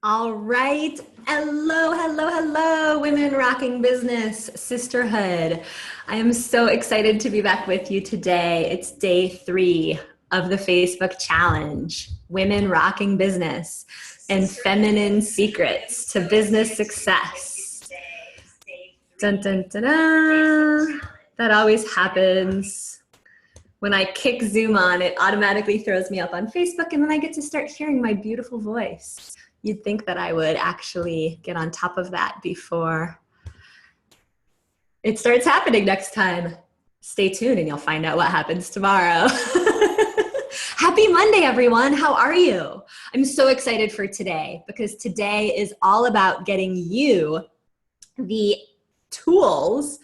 All right. Hello, hello, hello, Women Rocking Business Sisterhood. I am so excited to be back with you today. It's day 3 of the Facebook challenge, Women Rocking Business and Feminine Secrets to Business Success. Dun, dun, dun, dun. That always happens. When I kick Zoom on, it automatically throws me up on Facebook, and then I get to start hearing my beautiful voice. You'd think that I would actually get on top of that before it starts happening next time. Stay tuned and you'll find out what happens tomorrow. Happy Monday, everyone. How are you? I'm so excited for today because today is all about getting you the tools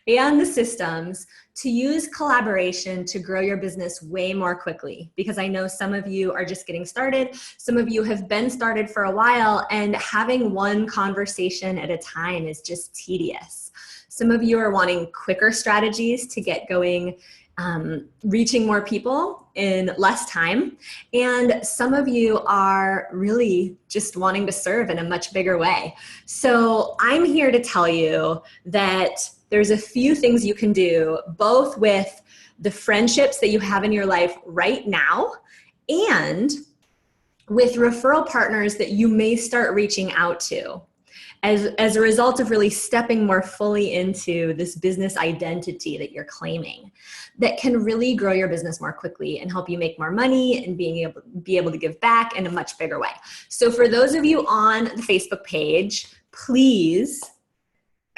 and the systems to use collaboration to grow your business way more quickly. Because I know some of you are just getting started. Some of you have been started for a while, and having one conversation at a time is just tedious. Some of you are wanting quicker strategies to get going, reaching more people in less time. And some of you are really just wanting to serve in a much bigger way. So I'm here to tell you that there's a few things you can do, both with the friendships that you have in your life right now and with referral partners that you may start reaching out to as a result of really stepping more fully into this business identity that you're claiming, that can really grow your business more quickly and help you make more money and be able to give back in a much bigger way. So for those of you on the Facebook page, please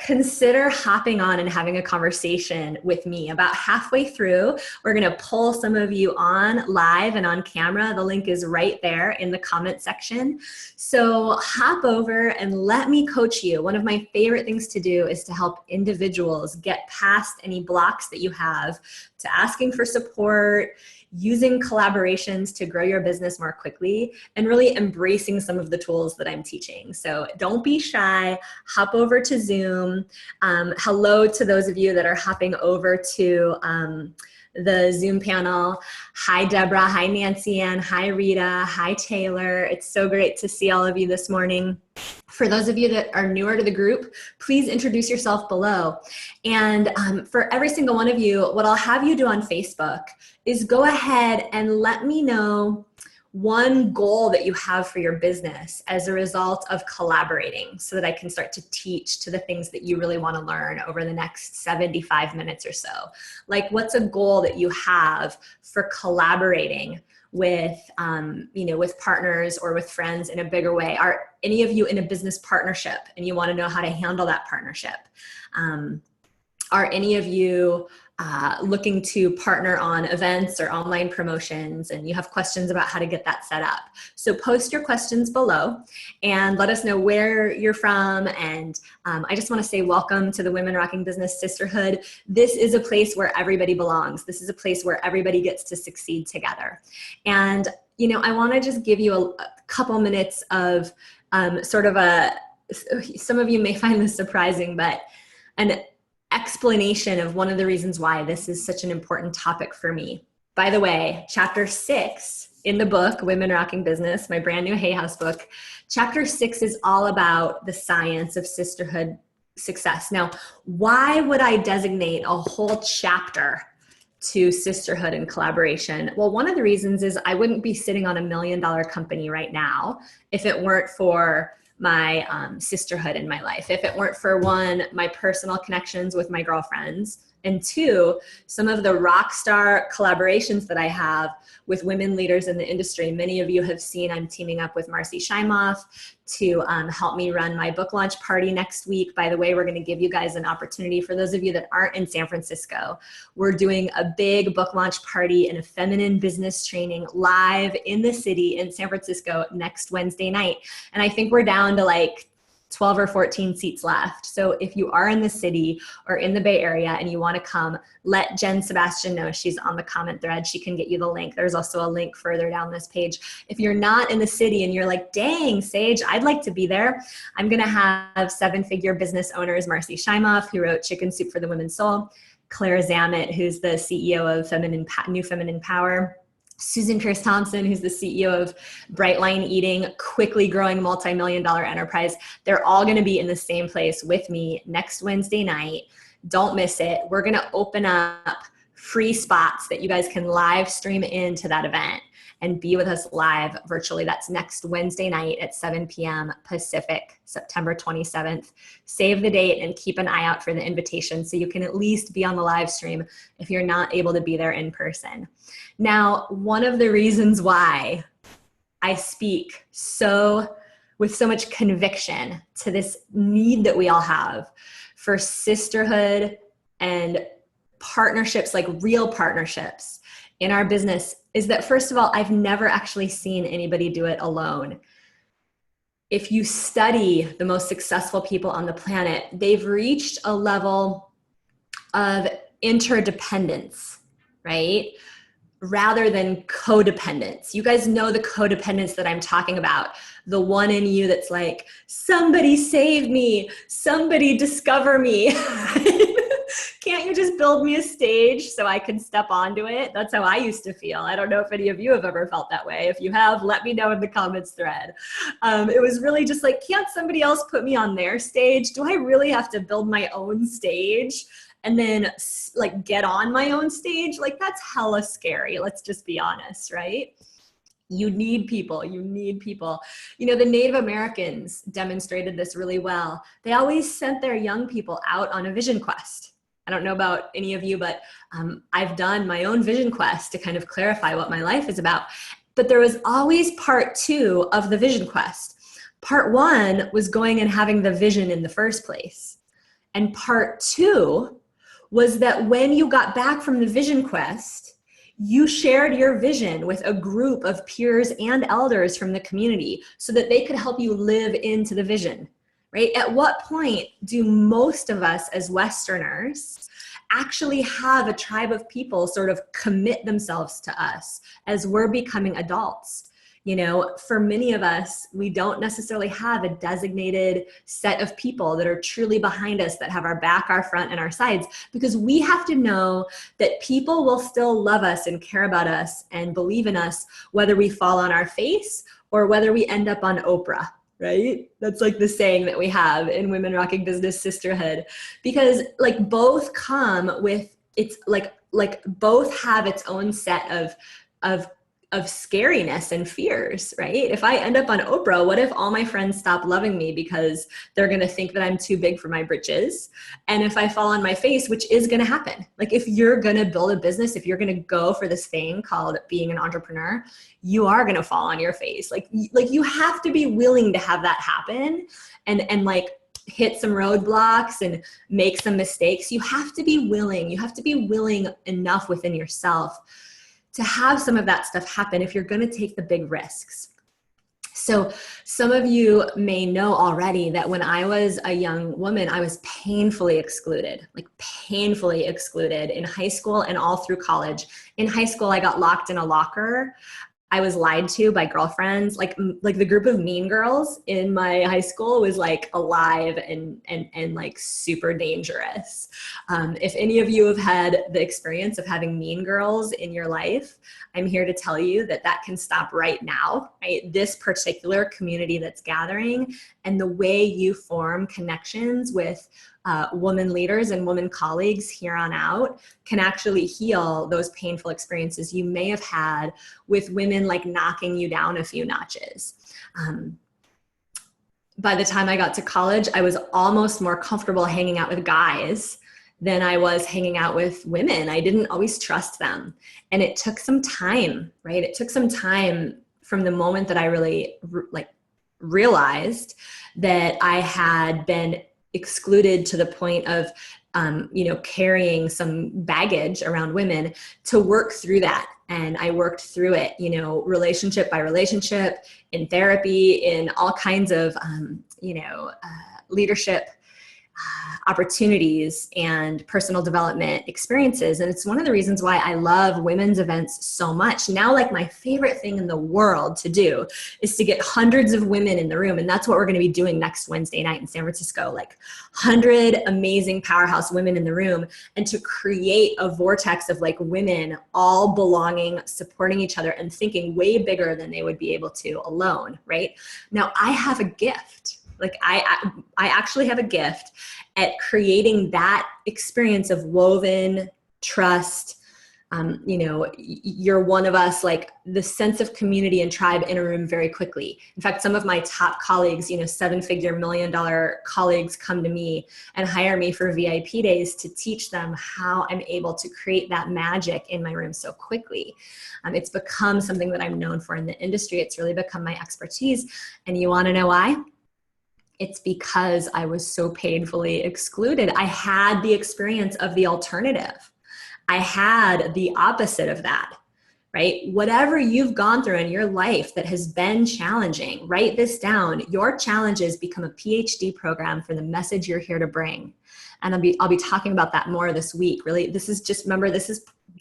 consider hopping on and having a conversation with me. About halfway through, we're going to pull some of you on live and on camera. The link is right there in the comment section. So hop over and let me coach you. One of my favorite things to do is to help individuals get past any blocks that you have to asking for support, using collaborations to grow your business more quickly, and really embracing some of the tools that I'm teaching. So don't be shy, hop over to Zoom. Hello to those of you that are hopping over to the Zoom panel. Hi, Deborah. Hi, Nancy Ann. Hi, Rita. Hi, Taylor. It's so great to see all of you this morning. For those of you that are newer to the group, please introduce yourself below. And for every single one of you, what I'll have you do on Facebook is go ahead and let me know one goal that you have for your business as a result of collaborating, so that I can start to teach to the things that you really want to learn over the next 75 minutes or so. Like, what's a goal that you have for collaborating with, with partners or with friends in a bigger way? Are any of you in a business partnership and you want to know how to handle that partnership? Are any of you looking to partner on events or online promotions, and you have questions about how to get that set up? So post your questions below and let us know where you're from. And I just want to say welcome to the Women Rocking Business Sisterhood. This is a place where everybody belongs. This is a place where everybody gets to succeed together. And, I want to just give you a couple minutes of some of you may find this surprising, but an explanation of one of the reasons why this is such an important topic for me. By the way, chapter 6 in the book, Women Rocking Business, my brand new Hay House book, chapter 6 is all about the science of sisterhood success. Now, why would I designate a whole chapter to sisterhood and collaboration? Well, one of the reasons is I wouldn't be sitting on $1 million company right now if it weren't for my sisterhood in my life. If it weren't for, one, my personal connections with my girlfriends, and two, some of the rock star collaborations that I have with women leaders in the industry. Many of you have seen I'm teaming up with Marcy Shimoff to help me run my book launch party next week. By the way, we're going to give you guys an opportunity. For those of you that aren't in San Francisco, we're doing a big book launch party and a feminine business training live in the city in San Francisco next Wednesday night. And I think we're down to like 12 or 14 seats left. So if you are in the city or in the Bay Area and you want to come, let Jen Sebastian know. She's on the comment thread. She can get you the link. There's also a link further down this page. If you're not in the city and you're like, dang, Sage, I'd like to be there, I'm going to have seven-figure business owners, Marcy Shimoff, who wrote Chicken Soup for the Women's Soul, Claire Zammit, who's the CEO of New Feminine Power, Susan Pierce Thompson, who's the CEO of Brightline Eating, quickly growing multi-million-dollar enterprise. They're all going to be in the same place with me next Wednesday night. Don't miss it. We're going to open up free spots that you guys can live stream into that event and be with us live virtually. That's next Wednesday night at 7 p.m. Pacific, September 27th. Save the date and keep an eye out for the invitation so you can at least be on the live stream if you're not able to be there in person. Now, one of the reasons why I speak with so much conviction to this need that we all have for sisterhood and partnerships, like real partnerships in our business, is that, first of all, I've never actually seen anybody do it alone. If you study the most successful people on the planet, they've reached a level of interdependence, right? Rather than codependence. You guys know the codependence that I'm talking about. The one in you that's like, somebody save me, somebody discover me. Can't you just build me a stage so I can step onto it? That's how I used to feel. I don't know if any of you have ever felt that way. If you have, let me know in the comments thread. It was really just like, can't somebody else put me on their stage? Do I really have to build my own stage and then like get on my own stage? Like, that's hella scary. Let's just be honest, right? You need people. You need people. You know, the Native Americans demonstrated this really well. They always sent their young people out on a vision quest. I don't know about any of you, but I've done my own vision quest to kind of clarify what my life is about. But there was always part two of the vision quest. Part one was going and having the vision in the first place. And part two was that when you got back from the vision quest, you shared your vision with a group of peers and elders from the community so that they could help you live into the vision, right? At what point do most of us as Westerners actually have a tribe of people sort of commit themselves to us as we're becoming adults? You know, for many of us, we don't necessarily have a designated set of people that are truly behind us, that have our back, our front, and our sides, because we have to know that people will still love us and care about us and believe in us, whether we fall on our face or whether we end up on Oprah, right? That's like the saying that we have in Women Rocking Business Sisterhood, because like both come with, it's like both have its own set of scariness and fears, right? If I end up on Oprah, what if all my friends stop loving me because they're going to think that I'm too big for my britches? And if I fall on my face, which is going to happen, like if you're going to build a business, if you're going to go for this thing called being an entrepreneur, you are going to fall on your face. Like you have to be willing to have that happen and like hit some roadblocks and make some mistakes. You have to be willing. You have to be willing enough within yourself to have some of that stuff happen if you're going to take the big risks. So some of you may know already that when I was a young woman, I was painfully excluded in high school and all through college. In high school, I got locked in a locker. I was lied to by girlfriends. Like the group of mean girls in my high school was like alive and like super dangerous. If any of you have had the experience of having mean girls in your life, I'm here to tell you that that can stop right now, right? This particular community that's gathering and the way you form connections with women leaders and women colleagues here on out can actually heal those painful experiences you may have had with women like knocking you down a few notches. By the time I got to college, I was almost more comfortable hanging out with guys than I was hanging out with women. I didn't always trust them. And it took some time, right? It took some time from the moment that I really realized that I had been excluded to the point of, carrying some baggage around women to work through that. And I worked through it, relationship by relationship, in therapy, in all kinds of, leadership opportunities and personal development experiences. And it's one of the reasons why I love women's events so much. Now, like my favorite thing in the world to do is to get hundreds of women in the room. And that's what we're going to be doing next Wednesday night in San Francisco, like 100 amazing powerhouse women in the room, and to create a vortex of like women all belonging, supporting each other, and thinking way bigger than they would be able to alone, right? Now, I have a gift. Like I actually have a gift at creating that experience of woven trust. You're one of us, like the sense of community and tribe in a room very quickly. In fact, some of my top colleagues, seven-figure $1 million colleagues come to me and hire me for VIP days to teach them how I'm able to create that magic in my room so quickly. It's become something that I'm known for in the industry. It's really become my expertise. And you want to know why? It's because I was so painfully excluded. I had the experience of the alternative. I had the opposite of that, right? Whatever you've gone through in your life that has been challenging, write this down. Your challenges become a PhD program for the message you're here to bring. And I'll be talking about that more this week. Really, this is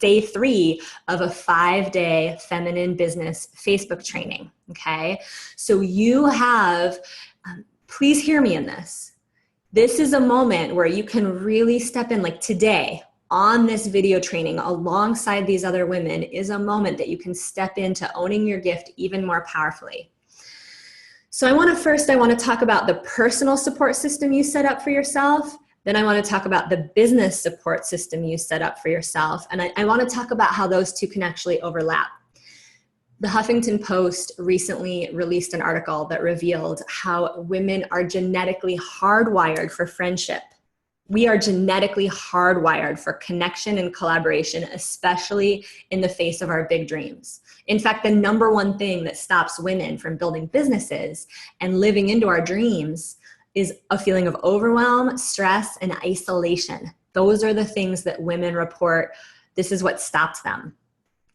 day 3 of a 5-day feminine business Facebook training, okay? So you have... please hear me in this. This is a moment where you can really step in, like today on this video training alongside these other women is a moment that you can step into owning your gift even more powerfully. So I want to talk about the personal support system you set up for yourself. Then I want to talk about the business support system you set up for yourself. And I want to talk about how those two can actually overlap. The Huffington Post recently released an article that revealed how women are genetically hardwired for friendship. We are genetically hardwired for connection and collaboration, especially in the face of our big dreams. In fact, the number one thing that stops women from building businesses and living into our dreams is a feeling of overwhelm, stress, and isolation. Those are the things that women report. This is what stops them.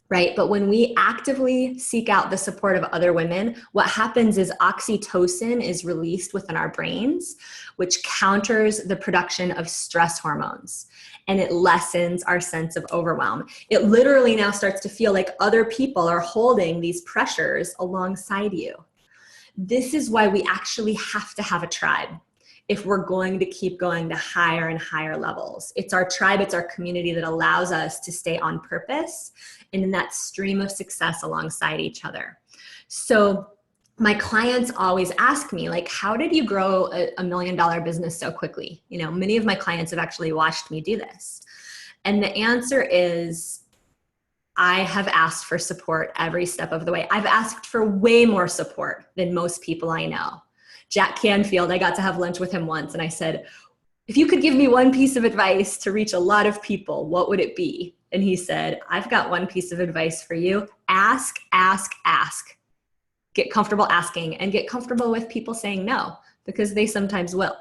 Right? But when we actively seek out the support of other women, what happens is oxytocin is released within our brains, which counters the production of stress hormones, and it lessens our sense of overwhelm. It literally now starts to feel like other people are holding these pressures alongside you. This is why we actually have to have a tribe if we're going to keep going to higher and higher levels. It's our tribe, it's our community that allows us to stay on purpose and in that stream of success alongside each other. So my clients always ask me, like, how did you grow a $1 million business so quickly? Many of my clients have actually watched me do this. And the answer is, I have asked for support every step of the way. I've asked for way more support than most people I know. Jack Canfield, I got to have lunch with him once, and I said, if you could give me one piece of advice to reach a lot of people, what would it be? And he said, I've got one piece of advice for you. Ask, ask, ask. Get comfortable asking, and get comfortable with people saying no, because they sometimes will.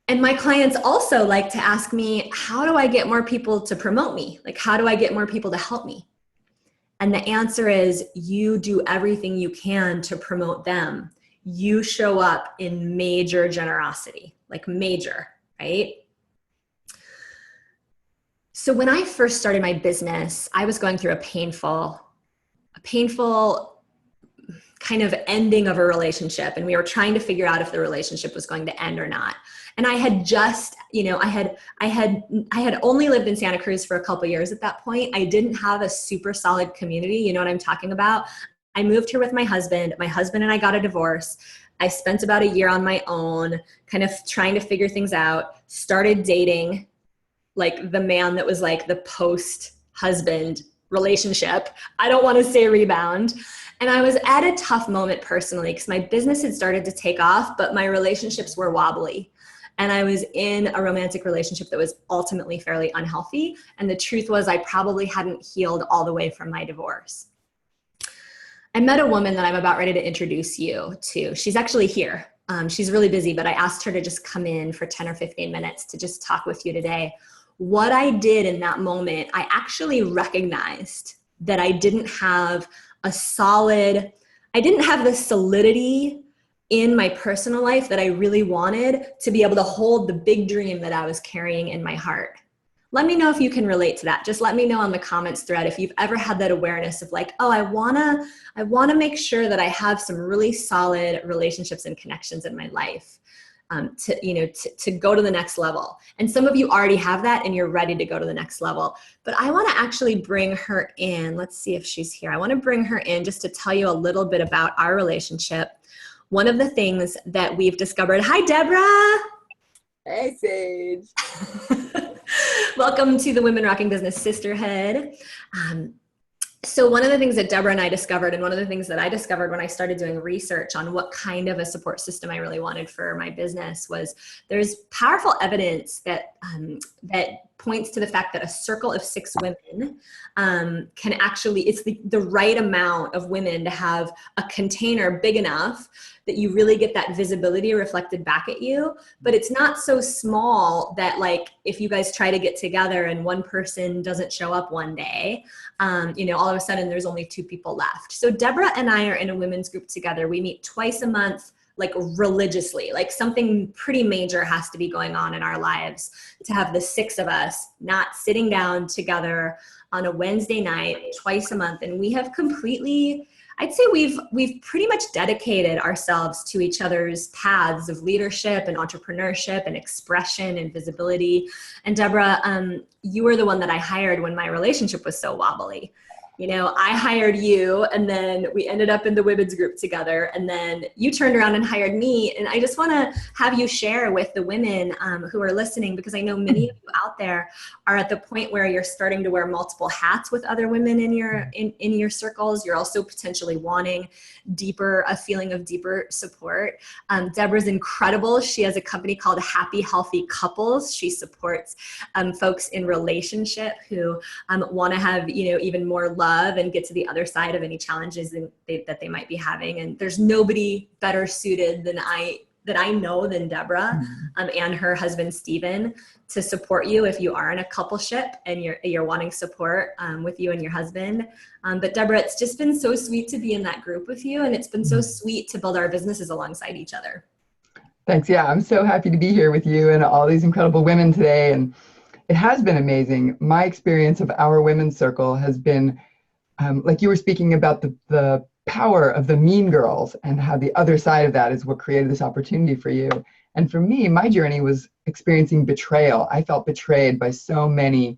And my clients also like to ask me, how do I get more people to promote me? Like, how do I get more people to help me? And the answer is, you do everything you can to promote them. You show up in major generosity, like major, right? So when I first started my business, I was going through a painful kind of ending of a relationship. And we were trying to figure out if the relationship was going to end or not. And I had just, I had only lived in Santa Cruz for a couple of years at that point. I didn't have a super solid community. You know what I'm talking about? I moved here with my husband. My husband and I got a divorce. I spent about a year on my own, kind of trying to figure things out, started dating like the man that was like the post-husband relationship. I don't want to say rebound. And I was at a tough moment personally because my business had started to take off, but my relationships were wobbly. And I was in a romantic relationship that was ultimately fairly unhealthy. And the truth was, I probably hadn't healed all the way from my divorce. I met a woman that I'm about ready to introduce you to. She's actually here. She's really busy, but I asked her to just come in for 10 or 15 minutes to just talk with you today. What I did in that moment, I actually recognized that I didn't have the solidity in my personal life that I really wanted to be able to hold the big dream that I was carrying in my heart. Let me know if you can relate to that. Just let me know on the comments thread if you've ever had that awareness of like, oh, I wanna make sure that I have some really solid relationships and connections in my life. To go to the next level. And some of you already have that and you're ready to go to the next level. But I want to actually bring her in. Let's see if she's here. I want to bring her in just to tell you a little bit about our relationship. One of the things that we've discovered. Hi, Deborah. Hey, Sage. Welcome to the Women Rocking Business Sisterhood. So one of the things that Deborah and I discovered, and one of the things that I discovered when I started doing research on what kind of a support system I really wanted for my business, was there's powerful evidence that points to the fact that a circle of 6 women can actually, it's the right amount of women to have a container big enough that you really get that visibility reflected back at you. But it's not so small that, like, if you guys try to get together and one person doesn't show up one day, all of a sudden there's only 2 people left. So Deborah and I are in a women's group together. We meet twice a month, like religiously. Like something pretty major has to be going on in our lives to have the 6 of us not sitting down together on a Wednesday night twice a month. And we have completely, I'd say we've pretty much dedicated ourselves to each other's paths of leadership and entrepreneurship and expression and visibility. And Deborah, you were the one that I hired when my relationship was so wobbly. I hired you, and then we ended up in the women's group together, and then you turned around and hired me. And I just want to have you share with the women who are listening, because I know many of you out there are at the point where you're starting to wear multiple hats with other women in your circles. You're also potentially wanting a feeling of deeper support. Deborah's incredible. She has a company called Happy Healthy Couples. She supports folks in relationship who want to have even more love and get to the other side of any challenges that they might be having. And there's nobody better suited than I know than Deborah and her husband Stephen to support you if you are in a coupleship and you're wanting support with you and your husband. But Deborah, it's just been so sweet to be in that group with you, and it's been so sweet to build our businesses alongside each other. Thanks. Yeah, I'm so happy to be here with you and all these incredible women today. And it has been amazing. My experience of our women's circle has been like you were speaking about the power of the mean girls, and how the other side of that is what created this opportunity for you. And for me, my journey was experiencing betrayal. I felt betrayed by so many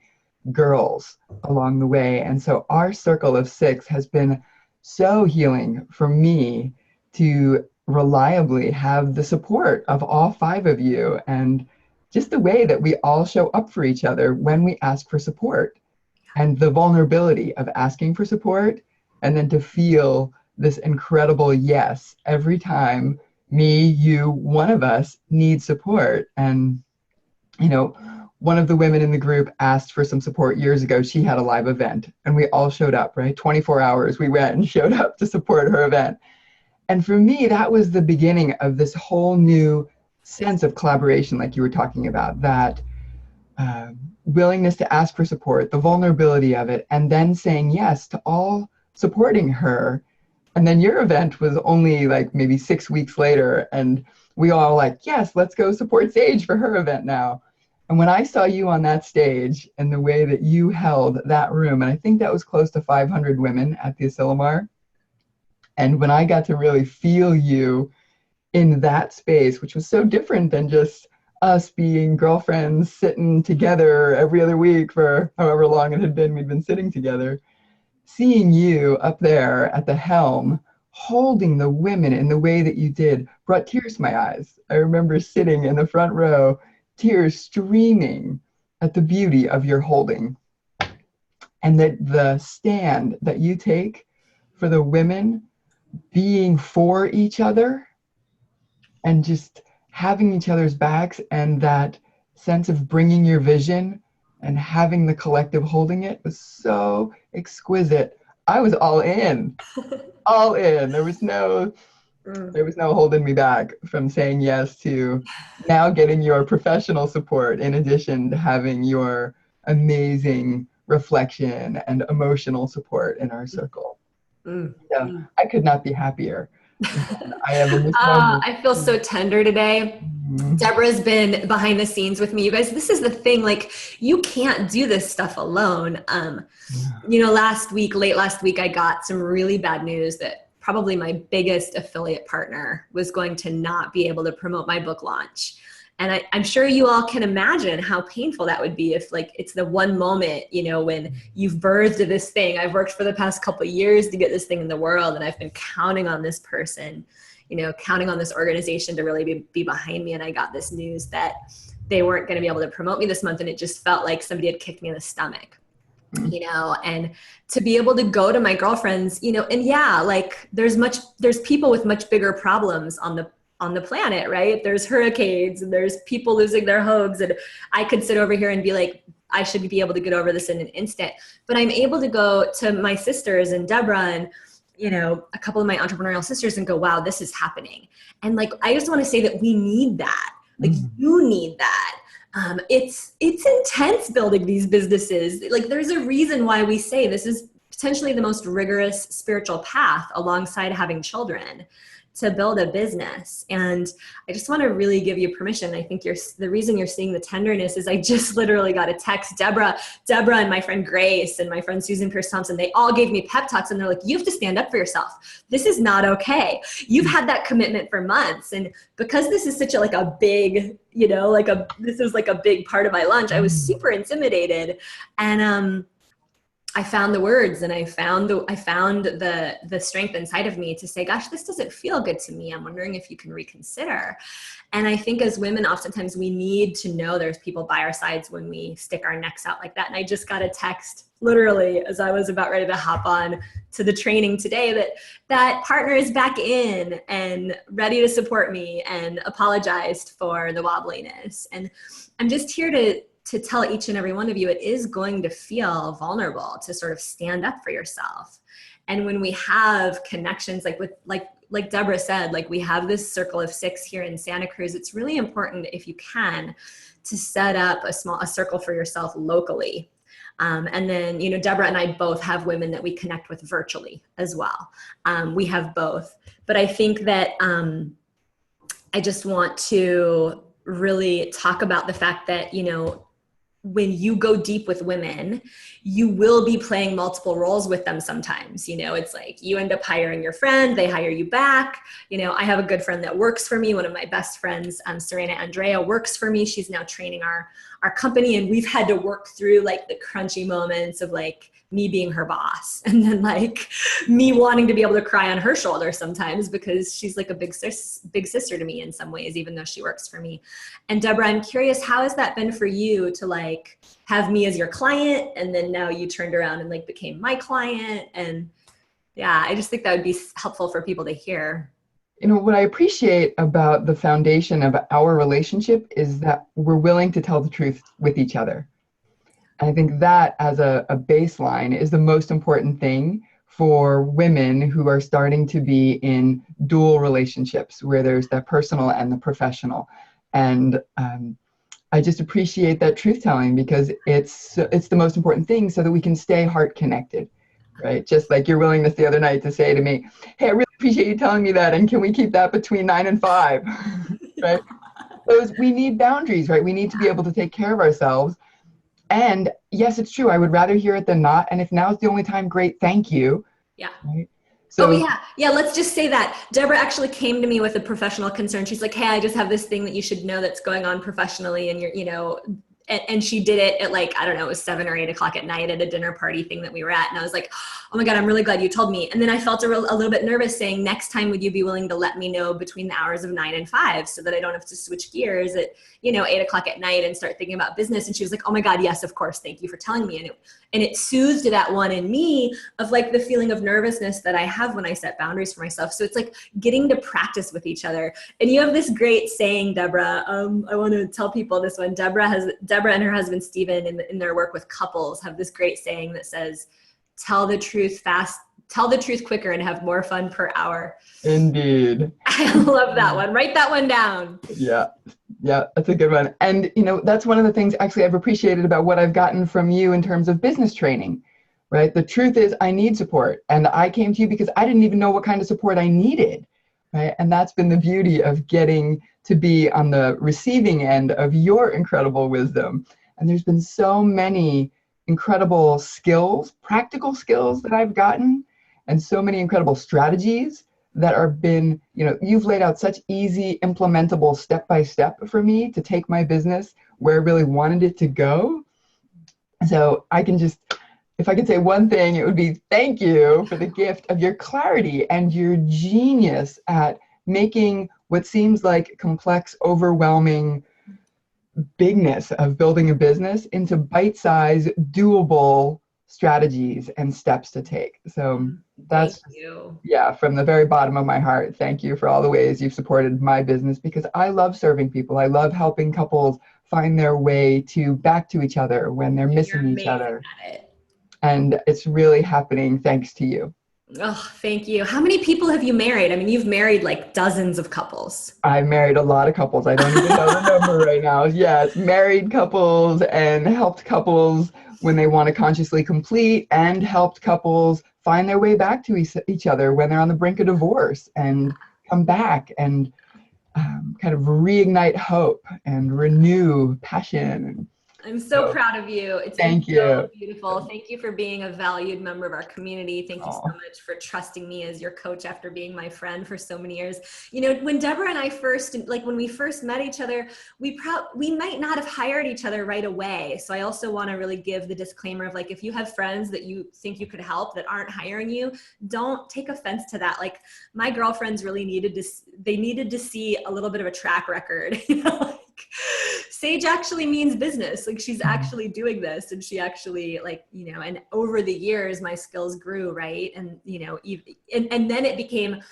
girls along the way. And so our circle of 6 has been so healing for me to reliably have the support of all 5 of you, and just the way that we all show up for each other when we ask for support, and the vulnerability of asking for support, and then to feel this incredible yes every time me, you, one of us needs support. And one of the women in the group asked for some support years ago. She had a live event and we all showed up, right? 24 hours we went and showed up to support her event. And for me, that was the beginning of this whole new sense of collaboration, like you were talking about, that willingness to ask for support, the vulnerability of it, and then saying yes to all supporting her. And then your event was only like maybe 6 weeks later, and we all like, yes, let's go support Sage for her event now. And when I saw you on that stage and the way that you held that room, and I think that was close to 500 women at the Asilomar, and when I got to really feel you in that space, which was so different than just us being girlfriends sitting together every other week for however long it had been we'd been sitting together, seeing you up there at the helm, holding the women in the way that you did, brought tears to my eyes. I remember sitting in the front row, tears streaming at the beauty of your holding. And that the stand that you take for the women, being for each other and just having each other's backs, and that sense of bringing your vision and having the collective holding it was so exquisite. I was all in, all in. There was no holding me back from saying yes to now getting your professional support, in addition to having your amazing reflection and emotional support in our circle. So I could not be happier. I am in this moment. I feel so tender today. Mhm. Deborah's been behind the scenes with me. You guys, this is the thing. Like, you can't do this stuff alone. Late last week, I got some really bad news that probably my biggest affiliate partner was going to not be able to promote my book launch. And I'm sure you all can imagine how painful that would be if, like, it's the one moment, when you've birthed this thing. I've worked for the past couple of years to get this thing in the world, and I've been counting on this person, counting on this organization to really be behind me. And I got this news that they weren't going to be able to promote me this month. And it just felt like somebody had kicked me in the stomach. And to be able to go to my girlfriends, and yeah, like there's people with much bigger problems on the planet, right? There's hurricanes and there's people losing their homes. And I could sit over here and be like, I should be able to get over this in an instant, but I'm able to go to my sisters and Deborah and, a couple of my entrepreneurial sisters and go, wow, this is happening. And like, I just want to say that we need that. Like, you need that. It's intense building these businesses. Like, there's a reason why we say this is potentially the most rigorous spiritual path alongside having children to build a business. And I just want to really give you permission. I think the reason you're seeing the tenderness is I just literally got a text. Deborah and my friend Grace and my friend Susan Pierce Thompson, they all gave me pep talks, and they're like, you have to stand up for yourself. This is not okay. You've had that commitment for months. And because this is such a big, this is like a big part of my launch, I was super intimidated. And, I found the words, and I found the strength inside of me to say, gosh, this doesn't feel good to me. I'm wondering if you can reconsider. And I think as women, oftentimes we need to know there's people by our sides when we stick our necks out like that. And I just got a text literally as I was about ready to hop on to the training today that partner is back in and ready to support me and apologized for the wobbliness. And I'm just here to tell each and every one of you, it is going to feel vulnerable to sort of stand up for yourself. And when we have connections, like Deborah said, like we have this circle of 6 here in Santa Cruz, it's really important, if you can, to set up a circle for yourself locally. And then, Deborah and I both have women that we connect with virtually as well. We have both. But I think that I just want to really talk about the fact that, when you go deep with women, you will be playing multiple roles with them sometimes. It's like you end up hiring your friend, they hire you back. I have a good friend that works for me. One of my best friends, Serena Andrea, works for me. She's now training our company, and we've had to work through like the crunchy moments of like me being her boss, and then like me wanting to be able to cry on her shoulder sometimes because she's like a big sister to me in some ways, even though she works for me. And Deborah, I'm curious, how has that been for you to like have me as your client, and then now you turned around and like became my client? And yeah, I just think that would be helpful for people to hear. What I appreciate about the foundation of our relationship is that we're willing to tell the truth with each other. I think that as a baseline is the most important thing for women who are starting to be in dual relationships where there's that personal and the professional. And I just appreciate that truth telling because it's the most important thing so that we can stay heart connected, right? Just like your willingness the other night to say to me, hey, I really appreciate you telling me that. And can we keep that between 9 and 5, right? We need boundaries, right? We need to be able to take care of ourselves. And yes, it's true. I would rather hear it than not. And if now is the only time, great. Thank you. Yeah. Right? So, yeah. Let's just say that Deborah actually came to me with a professional concern. She's like, hey, I just have this thing that you should know that's going on professionally. And and she did it at like, I don't know, it was 7 or 8 o'clock at night at a dinner party thing that we were at. And I was like, oh my God, I'm really glad you told me. And then I felt a little bit nervous saying, next time, would you be willing to let me know between the hours of 9 and 5 so that I don't have to switch gears at, 8 o'clock at night and start thinking about business. And she was like, oh my God, yes, of course. Thank you for telling me. And it soothed that one in me of like the feeling of nervousness that I have when I set boundaries for myself. So it's like getting to practice with each other. And you have this great saying, Deborah, I want to tell people this one. Deborah and her husband, Stephen, in their work with couples have this great saying that says, tell the truth fast, tell the truth quicker and have more fun per hour. Indeed. I love that one. Write that one down. Yeah, that's a good one. And, that's one of the things actually I've appreciated about what I've gotten from you in terms of business training, right? The truth is I need support. And I came to you because I didn't even know what kind of support I needed, right? And that's been the beauty of getting to be on the receiving end of your incredible wisdom. And there's been so many incredible skills, practical skills that I've gotten, and so many incredible strategies that are been, you've laid out such easy, implementable step by step for me to take my business where I really wanted it to go. So I can just, if I could say one thing, it would be thank you for the gift of your clarity and your genius at making what seems like complex, overwhelming bigness of building a business into bite-sized, doable strategies and steps to take. So that's, Thank you. yeah, from the very bottom of my heart, thank you for all the ways you've supported my business, because I love serving people. I love helping couples find their way back to each other when they're missing each other. At it. And it's really happening thanks to you. Oh, thank you. How many people have you married? I mean, you've married like dozens of couples. I've married a lot of couples. I don't even know the number right now. Yes, married couples and helped couples when they want to consciously complete, and helped couples find their way back to each other when they're on the brink of divorce and come back and kind of reignite hope and renew passion. I'm so proud of you. It's Thank been so you. beautiful. Thank you for being a valued member of our community. Thank you so Aw. much for trusting me as your coach after being my friend for so many years. When Deborah and I when we first met each other, we might not have hired each other right away. So I also want to really give the disclaimer of, like, if you have friends that you think you could help that aren't hiring you, don't take offense to that. Like, my girlfriends really needed to see a little bit of a track record, Sage actually means business. Like, she's actually doing this, and she actually, and over the years my skills grew, right? And and then it became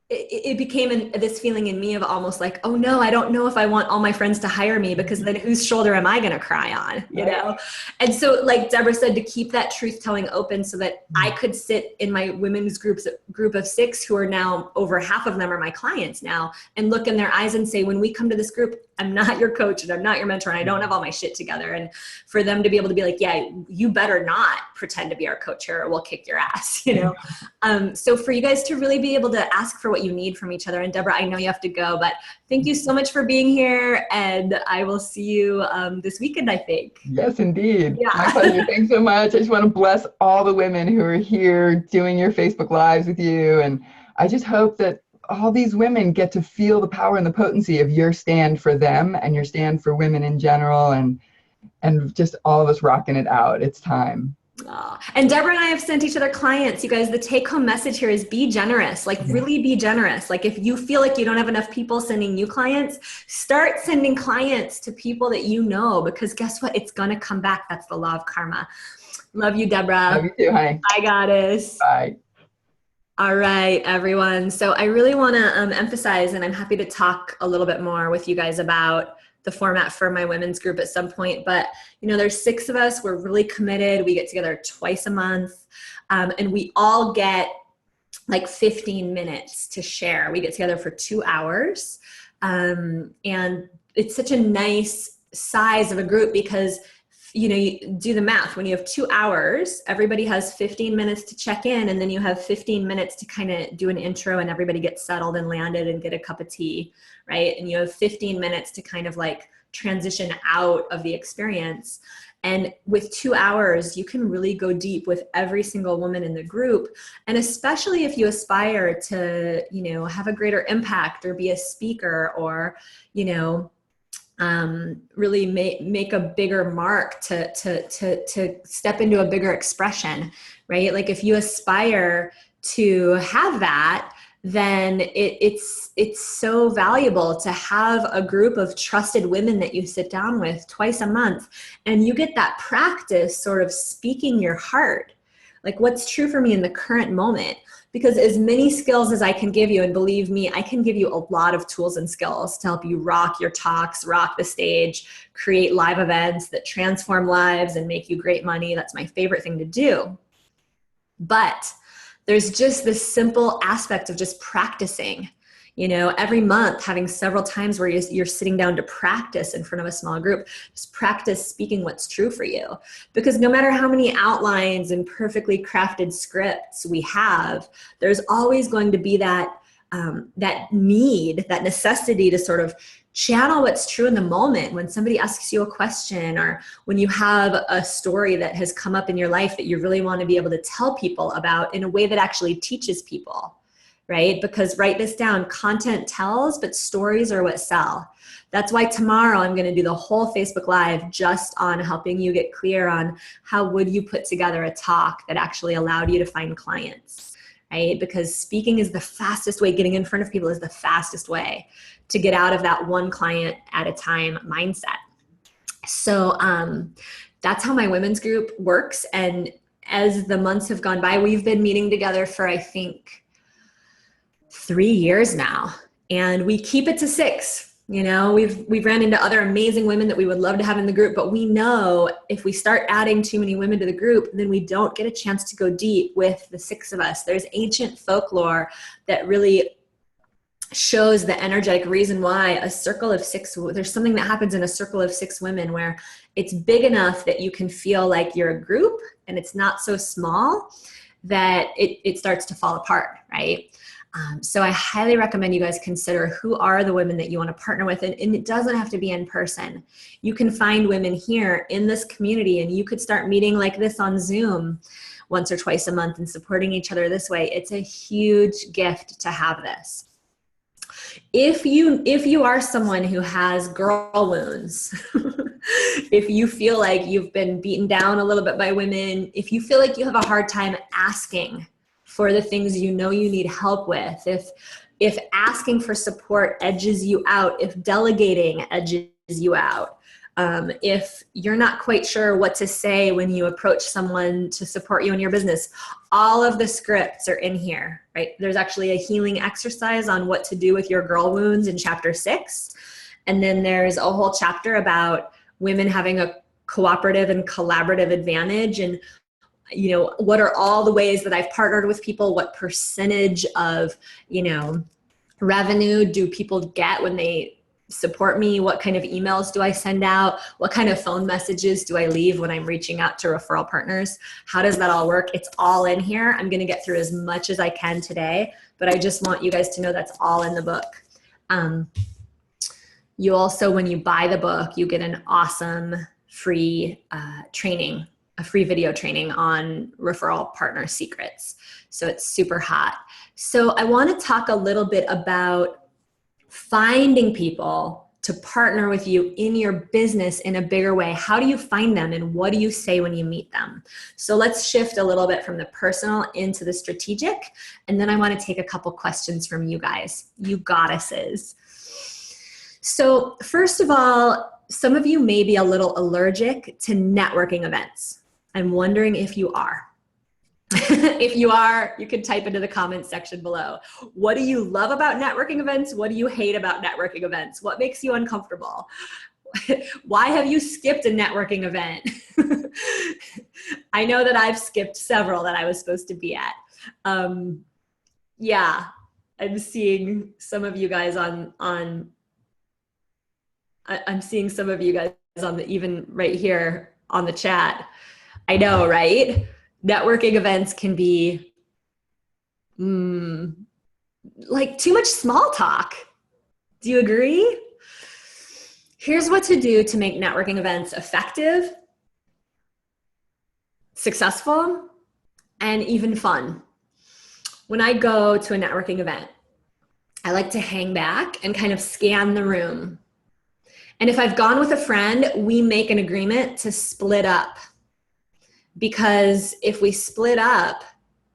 this feeling in me of almost like, oh no, I don't know if I want all my friends to hire me, because then whose shoulder am I going to cry on, And so, like Deborah said, to keep that truth telling open so that I could sit in my women's group of 6, who are now over half of them are my clients now, and look in their eyes and say, when we come to this group, I'm not your coach and I'm not your mentor and I don't have all my shit together. And for them to be able to be like, yeah, you better not pretend to be our coach here or we'll kick your ass, So for you guys to really be able to ask for what you need from each other. And Deborah, I know you have to go, but thank you so much for being here. And I will see you this weekend, I think. Yes, indeed. Yeah. My pleasure. Thanks so much. I just want to bless all the women who are here doing your Facebook Lives with you. And I just hope that all these women get to feel the power and the potency of your stand for them and your stand for women in general, and just all of us rocking it out. It's time. Oh. And Deborah and I have sent each other clients. You guys, the take-home message here is be generous. Really be generous. Like, if you feel like you don't have enough people sending you clients, start sending clients to people that you know, because guess what? It's going to come back. That's the law of karma. Love you, Deborah. Love you too, honey. Bye, goddess. Bye. All right, everyone. So I really want to emphasize, and I'm happy to talk a little bit more with you guys about the format for my women's group at some point. But, there's 6 of us. We're really committed. We get together twice a month, and we all get like 15 minutes to share. We get together for 2 hours. And it's such a nice size of a group because you do the math. When you have 2 hours, everybody has 15 minutes to check in, and then you have 15 minutes to kind of do an intro and everybody gets settled and landed and get a cup of tea, right? And you have 15 minutes to kind of like transition out of the experience. And with 2 hours, you can really go deep with every single woman in the group. And especially if you aspire to, have a greater impact or be a speaker or, really make a bigger mark to step into a bigger expression, right? Like, if you aspire to have that, then it's so valuable to have a group of trusted women that you sit down with twice a month, and you get that practice sort of speaking your heart, like what's true for me in the current moment. Because as many skills as I can give you, and believe me, I can give you a lot of tools and skills to help you rock your talks, rock the stage, create live events that transform lives and make you great money. That's my favorite thing to do. But there's just this simple aspect of just practicing, every month, having several times where you're sitting down to practice in front of a small group. Just practice speaking what's true for you. Because no matter how many outlines and perfectly crafted scripts we have, there's always going to be that that need, that necessity to sort of channel what's true in the moment when somebody asks you a question, or when you have a story that has come up in your life that you really want to be able to tell people about in a way that actually teaches people, right? Because write this down, content tells, but stories are what sell. That's why tomorrow I'm going to do the whole Facebook Live just on helping you get clear on how would you put together a talk that actually allowed you to find clients. Right? Because speaking is the fastest way, getting in front of people is the fastest way to get out of that one client at a time mindset. So that's how my women's group works. And as the months have gone by, we've been meeting together for, I think, 3 years now. And we keep it to 6. You know, we've ran into other amazing women that we would love to have in the group, but we know if we start adding too many women to the group, then we don't get a chance to go deep with the 6 of us. There's ancient folklore that really shows the energetic reason why a circle of 6, there's something that happens in a circle of 6 women where it's big enough that you can feel like you're a group, and it's not so small that it starts to fall apart, right? So I highly recommend you guys consider who are the women that you want to partner with. And it doesn't have to be in person. You can find women here in this community, and you could start meeting like this on Zoom once or twice a month and supporting each other this way. It's a huge gift to have this. If you are someone who has girl wounds, if you feel like you've been beaten down a little bit by women, if you feel like you have a hard time asking for the things you know you need help with, if asking for support edges you out, if delegating edges you out, if you're not quite sure what to say when you approach someone to support you in your business, all of the scripts are in here, right? There's actually a healing exercise on what to do with your girl wounds in chapter 6. And then there's a whole chapter about women having a cooperative and collaborative advantage, and you know, what are all the ways that I've partnered with people? What percentage of, you know, revenue do people get when they support me? What kind of emails do I send out? What kind of phone messages do I leave when I'm reaching out to referral partners? How does that all work? It's all in here. I'm going to get through as much as I can today, but I just want you guys to know that's all in the book. You also, when you buy the book, you get an awesome free training, a free video training on referral partner secrets. So it's super hot. So I want to talk a little bit about finding people to partner with you in your business in a bigger way. How do you find them, and what do you say when you meet them? So let's shift a little bit from the personal into the strategic. And then I want to take a couple questions from you guys, you goddesses. So first of all, some of you may be a little allergic to networking events. I'm wondering if you are. If you are, you can type into the comments section below. What do you love about networking events? What do you hate about networking events? What makes you uncomfortable? Why have you skipped a networking event? I know that I've skipped several that I was supposed to be at. Yeah, I'm seeing some of you guys I'm seeing some of you guys on the, even right here on the chat. I know, right? Networking events can be like too much small talk. Do you agree? Here's what to do to make networking events effective, successful, and even fun. When I go to a networking event, I like to hang back and kind of scan the room. And if I've gone with a friend, we make an agreement to split up. Because if we split up,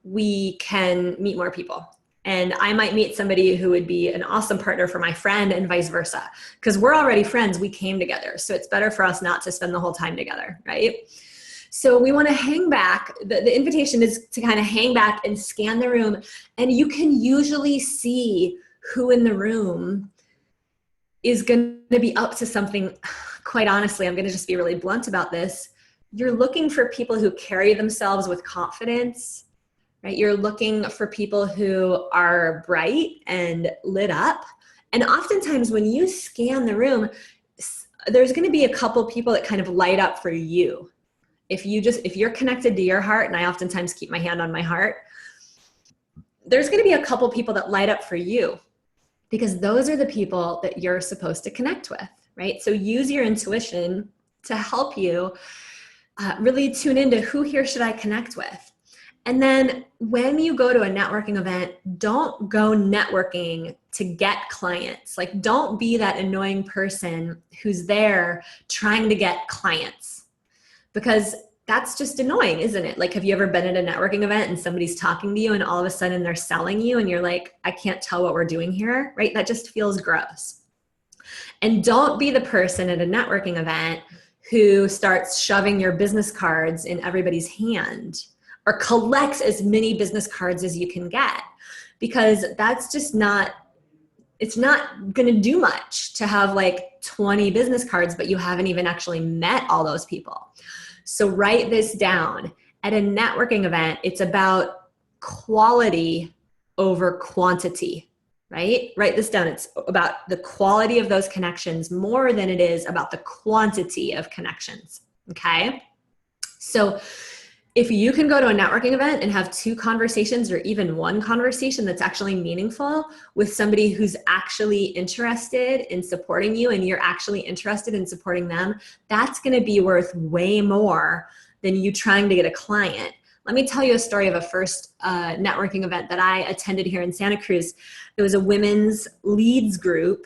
we can meet more people. And I might meet somebody who would be an awesome partner for my friend, and vice versa. Because we're already friends, we came together. So it's better for us not to spend the whole time together, right? So we want to hang back. The invitation is to kind of hang back and scan the room. And you can usually see who in the room is going to be up to something. Quite honestly, I'm going to just be really blunt about this. You're looking for people who carry themselves with confidence, right? You're looking for people who are bright and lit up. And oftentimes when you scan the room, there's going to be a couple people that kind of light up for you. If you're connected to your heart, and I oftentimes keep my hand on my heart, there's going to be a couple people that light up for you, because those are the people that you're supposed to connect with, right? So use your intuition to help you really tune into who here should I connect with. And then when you go to a networking event, don't go networking to get clients. Like, don't be that annoying person who's there trying to get clients, because that's just annoying, isn't it? Like, have you ever been at a networking event and somebody's talking to you and all of a sudden they're selling you and you're like, I can't tell what we're doing here, right? That just feels gross. And don't be the person at a networking event who starts shoving your business cards in everybody's hand or collects as many business cards as you can get, because that's just not, it's not going to do much to have like 20 business cards, but you haven't even actually met all those people. So write this down. At a networking event, it's about quality over quantity, right? Write this down. It's about the quality of those connections more than it is about the quantity of connections, okay? So if you can go to a networking event and have 2 conversations or even 1 conversation that's actually meaningful with somebody who's actually interested in supporting you and you're actually interested in supporting them, that's going to be worth way more than you trying to get a client. Let me tell you a story of a first networking event that I attended here in Santa Cruz. It was a women's leads group,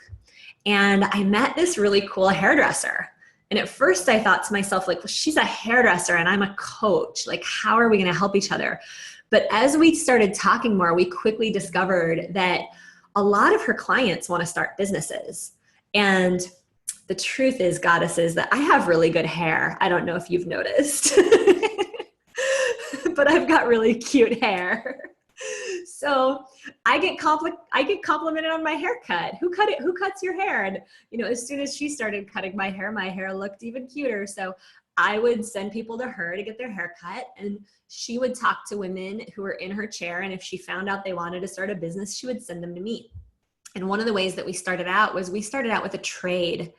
and I met this really cool hairdresser. And at first I thought to myself, like, well, she's a hairdresser and I'm a coach. Like, how are we going to help each other? But as we started talking more, we quickly discovered that a lot of her clients want to start businesses. And the truth is, goddesses, that I have really good hair. I don't know if you've noticed, but I've got really cute hair. So I get complimented on my haircut. Who cuts your hair? And, you know, as soon as she started cutting my hair looked even cuter. So I would send people to her to get their hair cut, and she would talk to women who were in her chair. And if she found out they wanted to start a business, she would send them to me. And one of the ways that we started out was we started out with a trade.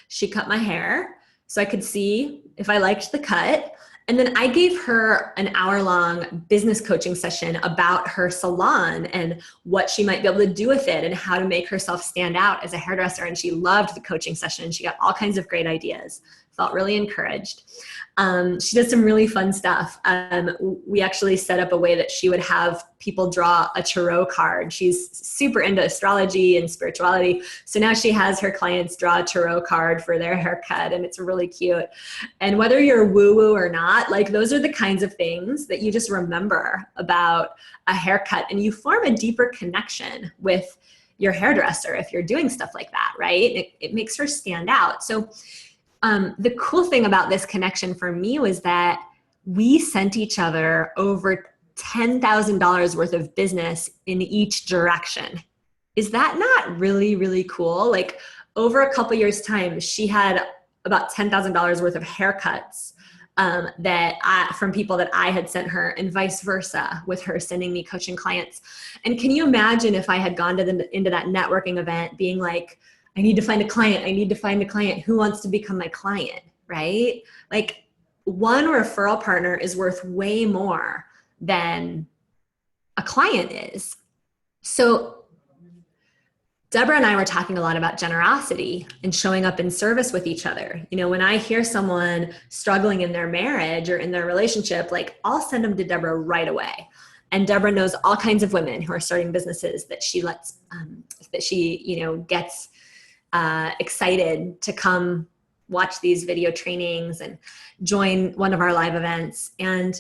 She cut my hair so I could see if I liked the cut. And then I gave her an hour-long business coaching session about her salon and what she might be able to do with it and how to make herself stand out as a hairdresser. And she loved the coaching session. She got all kinds of great ideas. Felt really encouraged. She does some really fun stuff. We actually set up a way that she would have people draw a tarot card. She's super into astrology and spirituality. So now she has her clients draw a tarot card for their haircut, and it's really cute. And whether you're woo-woo or not, like, those are the kinds of things that you just remember about a haircut, and you form a deeper connection with your hairdresser if you're doing stuff like that, right? It makes her stand out. So the cool thing about this connection for me was that we sent each other over $10,000 worth of business in each direction. Is that not really, really cool? Like, over a couple years' time, she had about $10,000 worth of haircuts from people that I had sent her, and vice versa with her sending me coaching clients. And can you imagine if I had gone into that networking event being like, I need to find a client. I need to find a client. Who wants to become my client, right? Like, one referral partner is worth way more than a client is. So Deborah and I were talking a lot about generosity and showing up in service with each other. You know, when I hear someone struggling in their marriage or in their relationship, like, I'll send them to Deborah right away. And Deborah knows all kinds of women who are starting businesses that she gets excited to come watch these video trainings and join one of our live events. And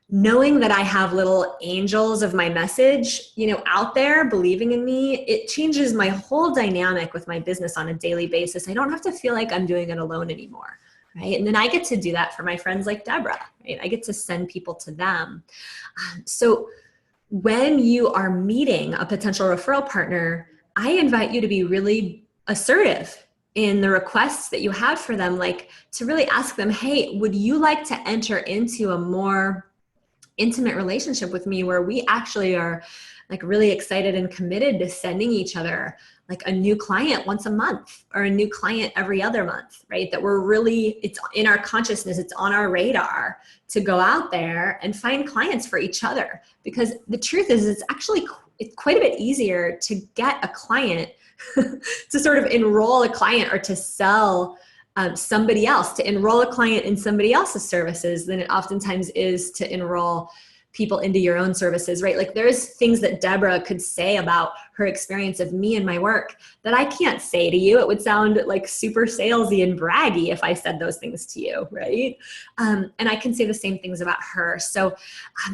knowing that I have little angels of my message, you know, out there believing in me, it changes my whole dynamic with my business on a daily basis. I don't have to feel like I'm doing it alone anymore, right? And then I get to do that for my friends like Deborah, right? I get to send people to them. So when you are meeting a potential referral partner, I invite you to be really assertive in the requests that you have for them, like to really ask them, hey, would you like to enter into a more intimate relationship with me where we actually are like really excited and committed to sending each other like a new client once a month or a new client every other month, right? That we're really, it's in our consciousness, it's on our radar to go out there and find clients for each other. Because the truth is, it's actually it's quite a bit easier to get a client to sort of enroll a client or to sell somebody else, to enroll a client in somebody else's services than it oftentimes is to enroll people into your own services, right? Like there's things that Deborah could say about her experience of me and my work that I can't say to you. It would sound like super salesy and braggy if I said those things to you, right? And I can say the same things about her. So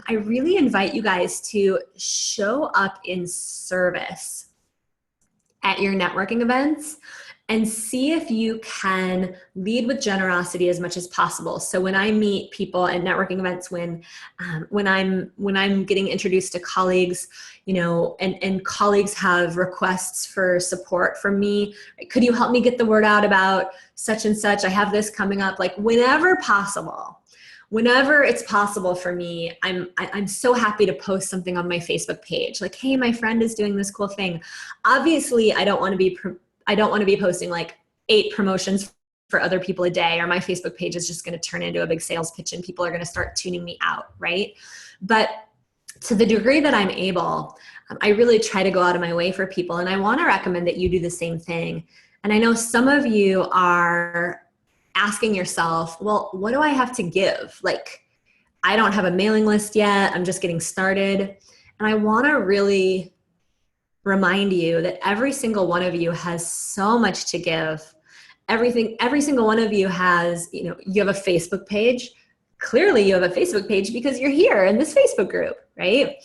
I really invite you guys to show up in service at your networking events and see if you can lead with generosity as much as possible. So when I meet people at networking events, when I'm getting introduced to colleagues, you know, and colleagues have requests for support from me, could you help me get the word out about such and such? I have this coming up. Like whenever possible, whenever it's possible for me, I'm so happy to post something on my Facebook page. Like, hey, my friend is doing this cool thing. Obviously, I don't want to be posting like 8 promotions for other people a day, or my Facebook page is just going to turn into a big sales pitch and people are going to start tuning me out, right? But to the degree that I'm able, I really try to go out of my way for people. And I want to recommend that you do the same thing. And I know some of you are asking yourself, well, what do I have to give? Like, I don't have a mailing list yet. I'm just getting started. And I want to really remind you that every single one of you has so much to give. Every single one of you has, you know, you have a Facebook page. Clearly you have a Facebook page because you're here in this Facebook group, right?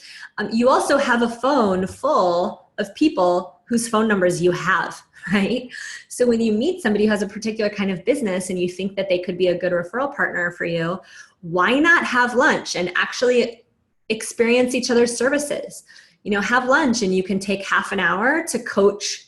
You also have a phone full of people whose phone numbers you have, right? So when you meet somebody who has a particular kind of business and you think that they could be a good referral partner for you, why not have lunch and actually experience each other's services? You know, have lunch and you can take half an hour to coach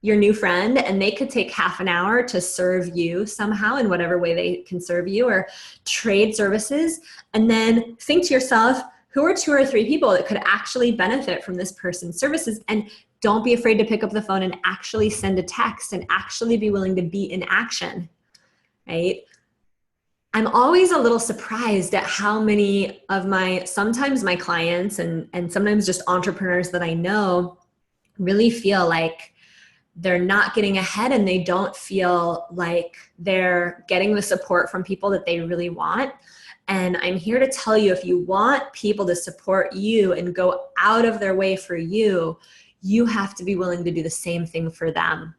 your new friend, and they could take half an hour to serve you somehow in whatever way they can serve you, or trade services. And then think to yourself, who are 2 or 3 people that could actually benefit from this person's services? And don't be afraid to pick up the phone and actually send a text and actually be willing to be in action, right? I'm always a little surprised at how many of sometimes my clients and sometimes just entrepreneurs that I know really feel like they're not getting ahead and they don't feel like they're getting the support from people that they really want. And I'm here to tell you, if you want people to support you and go out of their way for you, you have to be willing to do the same thing for them.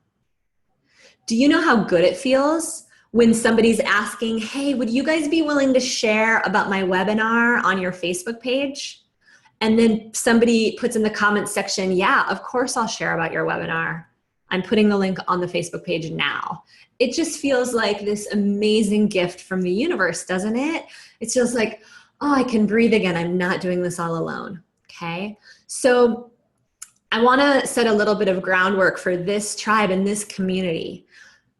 Do you know how good it feels when somebody's asking, hey, would you guys be willing to share about my webinar on your Facebook page? And then somebody puts in the comments section, yeah, of course I'll share about your webinar. I'm putting the link on the Facebook page now. It just feels like this amazing gift from the universe, doesn't it? It's just like, oh, I can breathe again. I'm not doing this all alone, okay? So I wanna set a little bit of groundwork for this tribe and this community.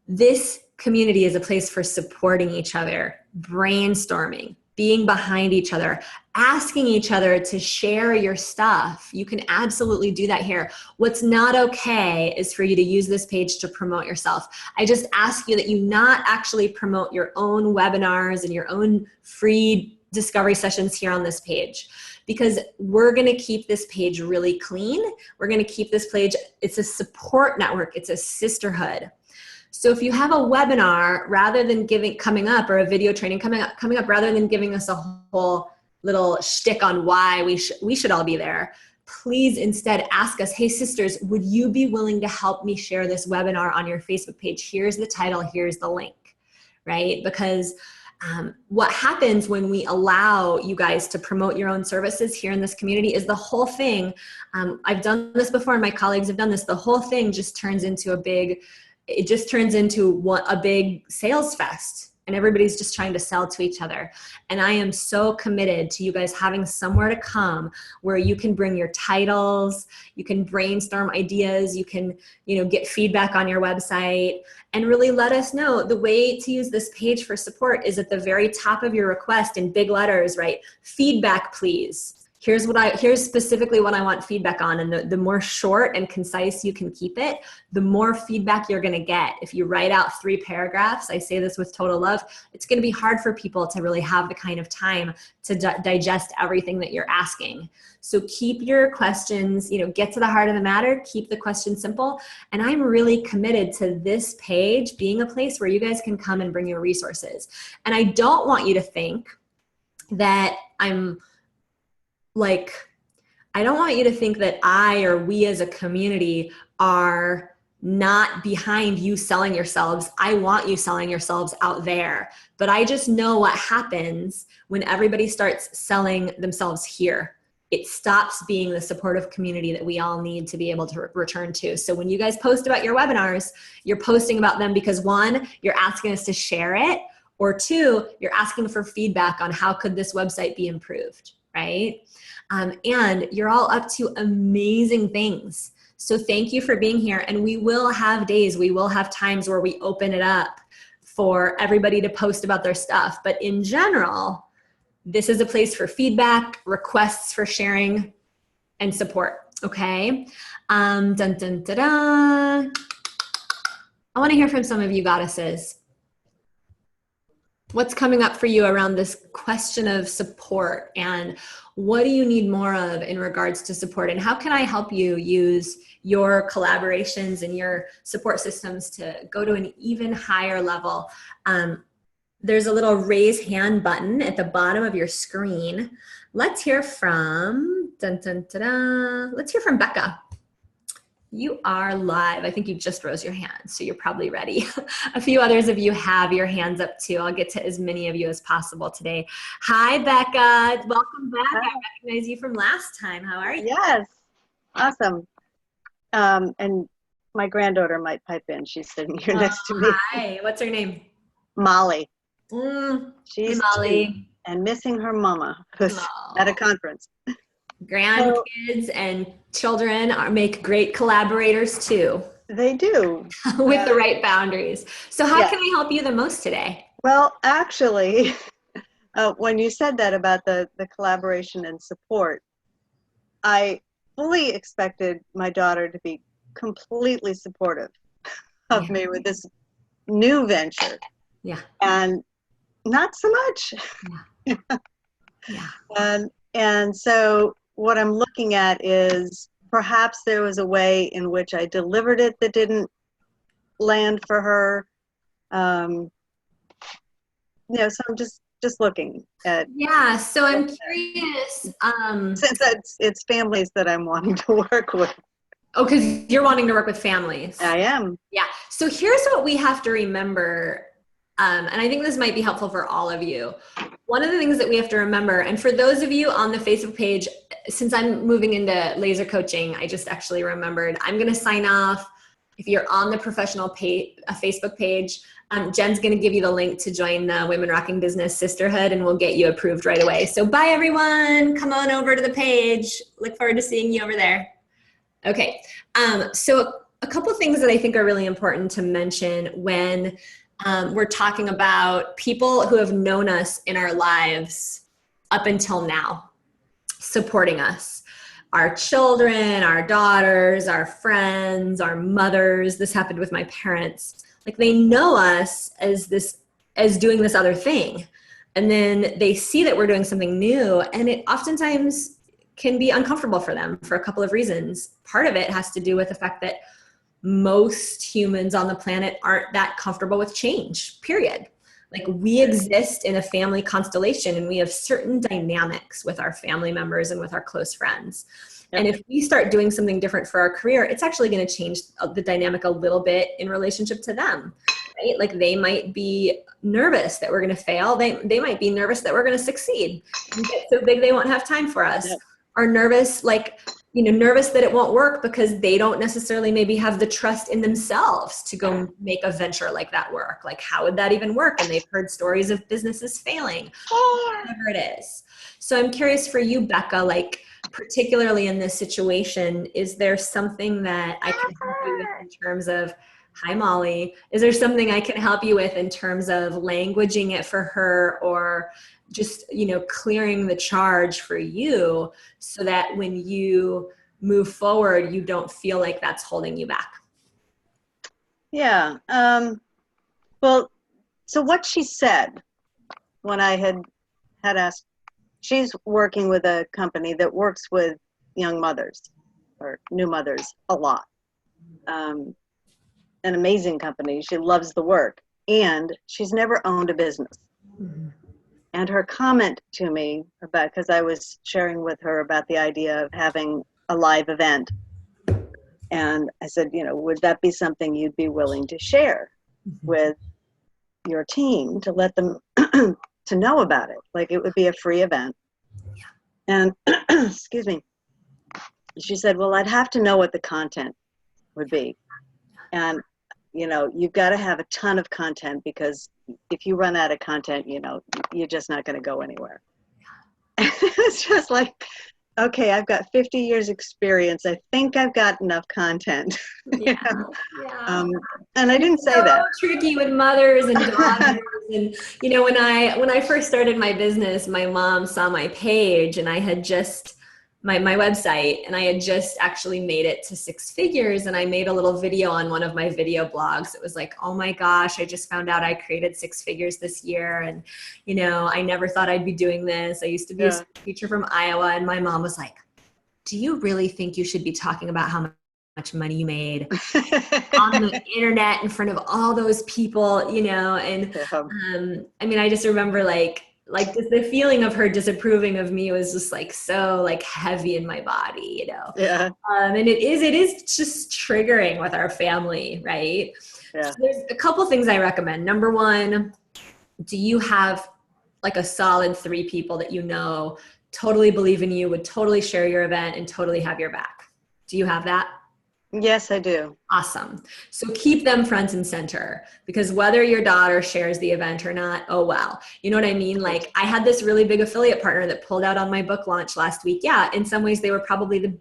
This community is a place for supporting each other, brainstorming, being behind each other, asking each other to share your stuff. You can absolutely do that here. What's not okay is for you to use this page to promote yourself. I just ask you that you not actually promote your own webinars and your own free discovery sessions here on this page, because we're gonna keep this page really clean. We're gonna keep this page, it's a support network, it's a sisterhood. So if you have a webinar, rather than coming up, or a video training coming up, rather than giving us a whole little shtick on why we should all be there, please instead ask us, hey sisters, would you be willing to help me share this webinar on your Facebook page? Here's the title, here's the link, right? Because what happens when we allow you guys to promote your own services here in this community is the whole thing, I've done this before and my colleagues have done this, the whole thing just turns into a big sales fest, and everybody's just trying to sell to each other. And I am so committed to you guys having somewhere to come where you can bring your titles, you can brainstorm ideas, you can, get feedback on your website, and really let us know. The way to use this page for support is at the very top of your request in big letters, right? Feedback, please. here's specifically what I want feedback on. And the more short and concise you can keep it, the more feedback you're going to get. If you write out 3 paragraphs, I say this with total love, it's going to be hard for people to really have the kind of time to digest everything that you're asking. So keep your questions, get to the heart of the matter, keep the question simple. And I'm really committed to this page being a place where you guys can come and bring your resources. And I don't want you to think that I don't want you to think that I or we as a community are not behind you selling yourselves. I want you selling yourselves out there. But I just know what happens when everybody starts selling themselves here. It stops being the supportive community that we all need to be able to return to. So when you guys post about your webinars, you're posting about them because 1, you're asking us to share it, or 2, you're asking for feedback on how could this website be improved, right? And you're all up to amazing things. So thank you for being here. And we will have days, we will have times where we open it up for everybody to post about their stuff. But in general, this is a place for feedback, requests for sharing, and support, okay? Dun, dun, dun, dun. I wanna hear from some of you goddesses. What's coming up for you around this question of support, and what do you need more of in regards to support, and how can I help you use your collaborations and your support systems to go to an even higher level? There's a little raise hand button at the bottom of your screen. Let's hear from, let's hear from Becca. You are live. I think you just rose your hand, so you're probably ready. A few others of you have your hands up too. I'll get to as many of you as possible today. Hi, Becca. Welcome back. Hi. I recognize you from last time. How are you? Yes, awesome. And my granddaughter might pipe in. She's sitting here next to me. Hi. What's her name? Molly. Hey, She's Molly. 2 and missing her mama who's Aw. at a conference. Grandkids and children make great collaborators too, They do. with the right boundaries. So how Yeah. can I help you the most today? Well, actually, when you said that about the collaboration and support, I fully expected my daughter to be completely supportive of Yeah. me with this new venture. Yeah. And not so much. Yeah. And so what I'm looking at is perhaps there was a way in which I delivered it that didn't land for her. So I'm just looking at, Yeah. So I'm curious. since it's families that I'm wanting to work with. Oh, because you're wanting to work with families. I am. Yeah. So here's what we have to remember. And I think this might be helpful for all of you. One of the things that we have to remember, and for those of you on the Facebook page, since I'm moving into laser coaching, I just actually remembered I'm going to sign off. If you're on the professional page, a Facebook page, Jen's going to give you the link to join the Women Rocking Business Sisterhood, and we'll get you approved right away. So bye, everyone. Come on over to the page. Look forward to seeing you over there. Okay. So a couple things that I think are really important to mention when we're talking about people who have known us in our lives up until now, supporting us. Our children, our daughters, our friends, our mothers. This happened with my parents. Like, they know us as doing this other thing. And then they see that we're doing something new, and it oftentimes can be uncomfortable for them for a couple of reasons. Part of it has to do with the fact that most humans on the planet aren't that comfortable with change, period. Like, we exist in a family constellation, and we have certain dynamics with our family members and with our close friends. Yep. And if we start doing something different for our career, it's actually going to change the dynamic a little bit in relationship to them, right? Like, they might be nervous that we're going to fail. They might be nervous that we're going to succeed and get so big they won't have time for us. Yep. Or nervous, nervous that it won't work because they don't necessarily maybe have the trust in themselves to go make a venture like that work. Like, how would that even work? And they've heard stories of businesses failing, whatever it is. So I'm curious for you, Becca, like, particularly in this situation, is there something that I can help you with in terms of, hi, Molly, is there something I can help you with in terms of languaging it for her, or just, clearing the charge for you so that when you move forward, you don't feel like that's holding you back. Yeah. Well, so what she said when I had asked, she's working with a company that works with young mothers or new mothers a lot. An amazing company. She loves the work, and she's never owned a business. Mm-hmm. And her comment to me about, because I was sharing with her about the idea of having a live event, and I said, would that be something you'd be willing to share with your team to let them to know about it? Like, it would be a free event. And excuse me, she said, well, I'd have to know what the content would be. And, you've got to have a ton of content, because if you run out of content, you're just not going to go anywhere. It's just like, okay, I've got 50 years experience. I think I've got enough content. Yeah. And I didn't say so that. Tricky with mothers and daughters. And, when I first started my business, my mom saw my page, and I had just my website, and I had just actually made it to 6 figures. And I made a little video on one of my video blogs. It was like, oh my gosh, I just found out I created 6 figures this year. And, I never thought I'd be doing this. I used to be a teacher from Iowa. And my mom was like, do you really think you should be talking about how much money you made on the internet in front of all those people, And I just remember like the feeling of her disapproving of me was just like so like heavy in my body, Yeah. And it is just triggering with our family, right? Yeah. So there's a couple things I recommend. Number one, do you have like a solid 3 people that totally believe in you, would totally share your event, and totally have your back? Do you have that? Yes, I do. Awesome. So keep them front and center, because whether your daughter shares the event or not, oh well. You know what I mean? Like, I had this really big affiliate partner that pulled out on my book launch last week. Yeah, in some ways they were probably the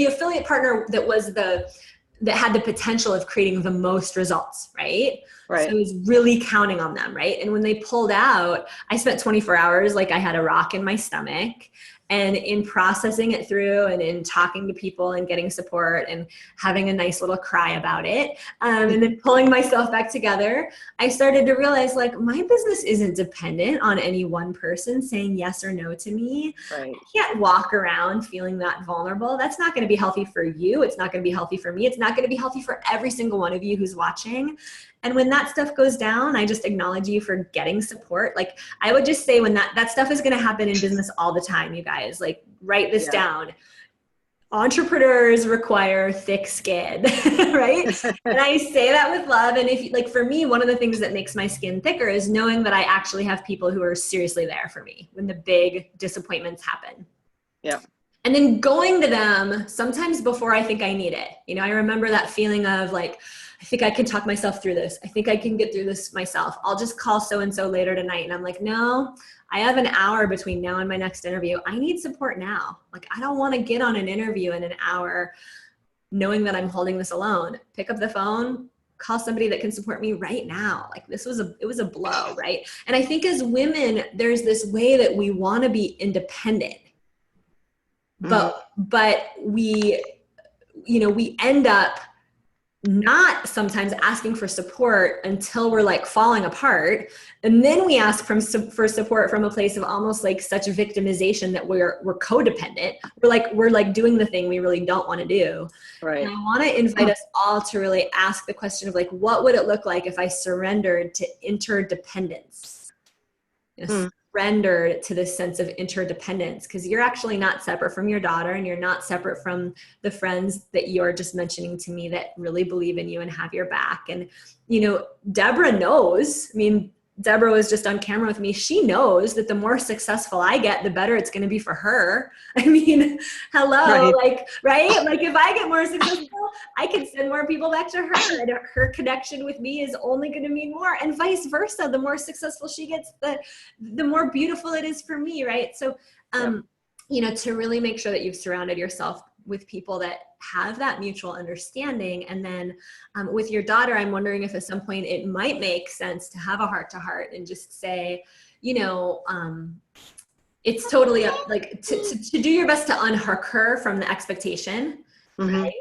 affiliate partner that had the potential of creating the most results, right? Right. So I was really counting on them, right? And when they pulled out, I spent 24 hours like I had a rock in my stomach. And in processing it through, and in talking to people and getting support and having a nice little cry about it, and then pulling myself back together, I started to realize like my business isn't dependent on any one person saying yes or no to me. Right. I can't walk around feeling that vulnerable. That's not going to be healthy for you. It's not going to be healthy for me. It's not going to be healthy for every single one of you who's watching. And when that stuff goes down, I just acknowledge you for getting support. Like, I would just say when that stuff is going to happen in business all the time, you guys, like, write this down. Entrepreneurs require thick skin, right? And I say that with love. And if like, for me, one of the things that makes my skin thicker is knowing that I actually have people who are seriously there for me when the big disappointments happen. Yeah. And then going to them sometimes before I think I need it. I remember that feeling of like, I think I can talk myself through this. I think I can get through this myself. I'll just call so-and-so later tonight. And I'm like, no, I have an hour between now and my next interview. I need support now. Like, I don't want to get on an interview in an hour knowing that I'm holding this alone. Pick up the phone, call somebody that can support me right now. Like, it was a blow, right? And I think as women, there's this way that we want to be independent, but we end up not sometimes asking for support until we're like falling apart. And then we ask for support from a place of almost like such victimization that we're codependent. We're like doing the thing we really don't want to do. Right. And I want to invite us all to really ask the question of like, what would it look like if I surrendered to interdependence? Surrendered to this sense of interdependence, because you're actually not separate from your daughter, and you're not separate from the friends that you're just mentioning to me that really believe in you and have your back. And, Deborah knows, Deborah was just on camera with me. She knows that the more successful I get, the better it's going to be for her. Hello, right. Like if I get more successful, I can send more people back to her, and her connection with me is only going to mean more, and vice versa. The more successful she gets, the more beautiful it is for me. Right. So, to really make sure that you've surrounded yourself with people that have that mutual understanding. And then with your daughter, I'm wondering if at some point it might make sense to have a heart-to-heart and just say, you know, it's totally like to do your best to unhook her from the expectation, right?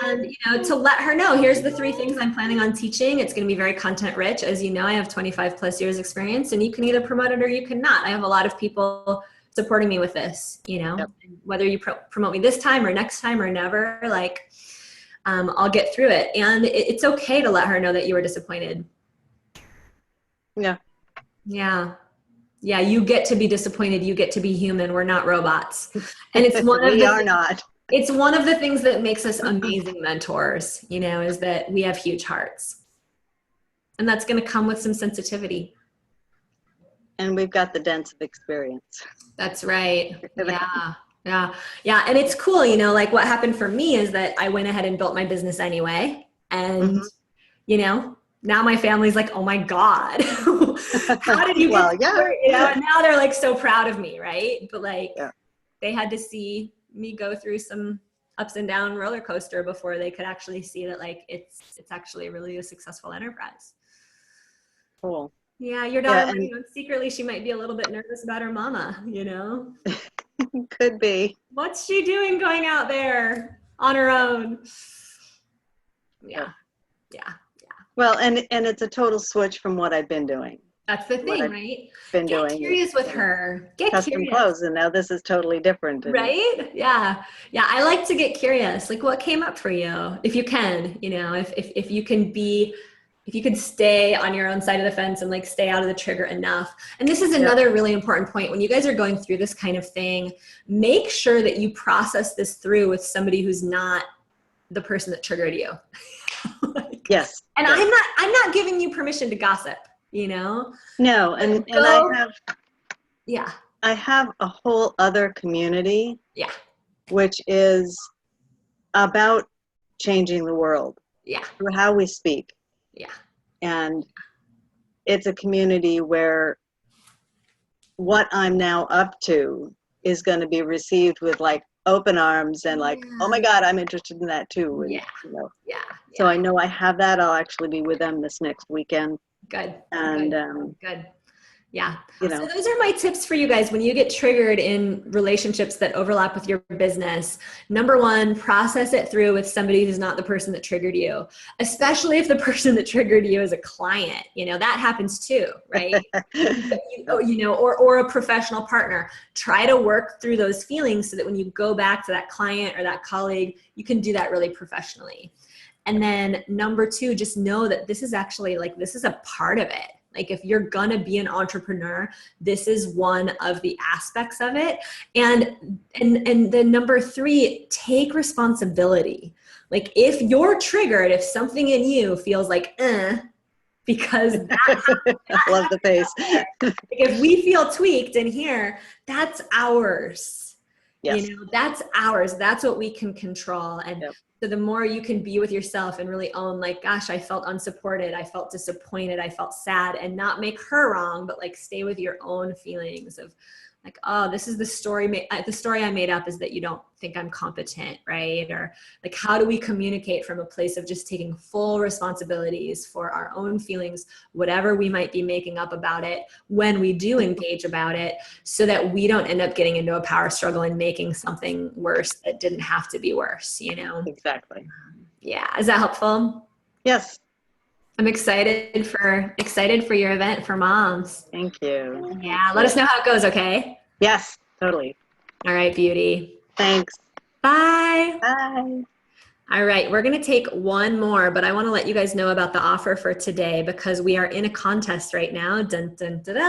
And, you know, to let her know, here's the 3 things I'm planning on teaching. It's going to be very content rich. As you know, I have 25 plus years experience, and you can either promote it or you cannot. I have a lot of people supporting me with this, you know, whether you promote me this time or next time or never, like, I'll get through it. And it's okay to let her know that you were disappointed. Yeah. Yeah. Yeah. You get to be disappointed. You get to be human. We're not robots. And it's one of we are not. It's one of the things that makes us amazing mentors, you know, is that we have huge hearts. And that's going to come with some sensitivity. And we've got the dents of experience. That's right. Yeah. And it's cool, you know, like what happened for me is that I went ahead and built my business anyway. And, you know, now my family's like, oh my God, how did you get there? You know, and now they're like so proud of me, right? But like they had to see me go through some ups and down roller coaster before they could actually see that like it's actually really a successful enterprise. Cool. Yeah, your daughter, you know, secretly she might be a little bit nervous about her mama, you know? Could be. What's she doing going out there on her own? Yeah. Well, and it's a total switch from what I've been doing. That's the thing, right? Get curious with her. Get custom curious. Clothes, and now this is totally different. Right? Yeah. I like to get curious. Like, what came up for you? If you can, you know, if you can be, if you can stay on your own side of the fence and like stay out of the trigger enough. And this is another really important point. When you guys are going through this kind of thing, make sure that you process this through with somebody who's not the person that triggered you. Yes. And I'm not giving you permission to gossip. You know? No, and I have a whole other community. Yeah. Which is about changing the world. Yeah. Through how we speak. Yeah. And it's a community where what I'm now up to is going to be received with like open arms and like, oh my God, I'm interested in that too. And, you know. So I know I have that. I'll actually be with them this next weekend. Good. And good. Yeah. You know. So those are my tips for you guys when you get triggered in relationships that overlap with your business. Number 1, process it through with somebody who's not the person that triggered you, especially if the person that triggered you is a client. You know, that happens too, right? You know, or a professional partner. Try to work through those feelings so that when you go back to that client or that colleague, you can do that really professionally. And then number 2, just know that this is actually like, this is a part of it. Like if you're gonna be an entrepreneur, this is one of the aspects of it. And then number 3, take responsibility. Like if you're triggered, if something in you feels like, because I love the face. If we feel tweaked in here, that's ours. Yes. You know, that's ours. That's what we can control. And so the more you can be with yourself and really own like, gosh, I felt unsupported. I felt disappointed. I felt sad, and not make her wrong, but like stay with your own feelings of like, oh, this is the story. The story I made up is that you don't think I'm competent, right? Or like, how do we communicate from a place of just taking full responsibilities for our own feelings, whatever we might be making up about it when we do engage about it, so that we don't end up getting into a power struggle and making something worse that didn't have to be worse, you know? Exactly. Yeah. Is that helpful? Yes. I'm excited for your event for moms. Thank you. Yeah. Let us know how it goes. Okay. Yes, totally. All right, beauty. Thanks. Bye. Bye. All right, we're going to take one more, but I want to let you guys know about the offer for today because we are in a contest right now. Dun, dun, dun, dun.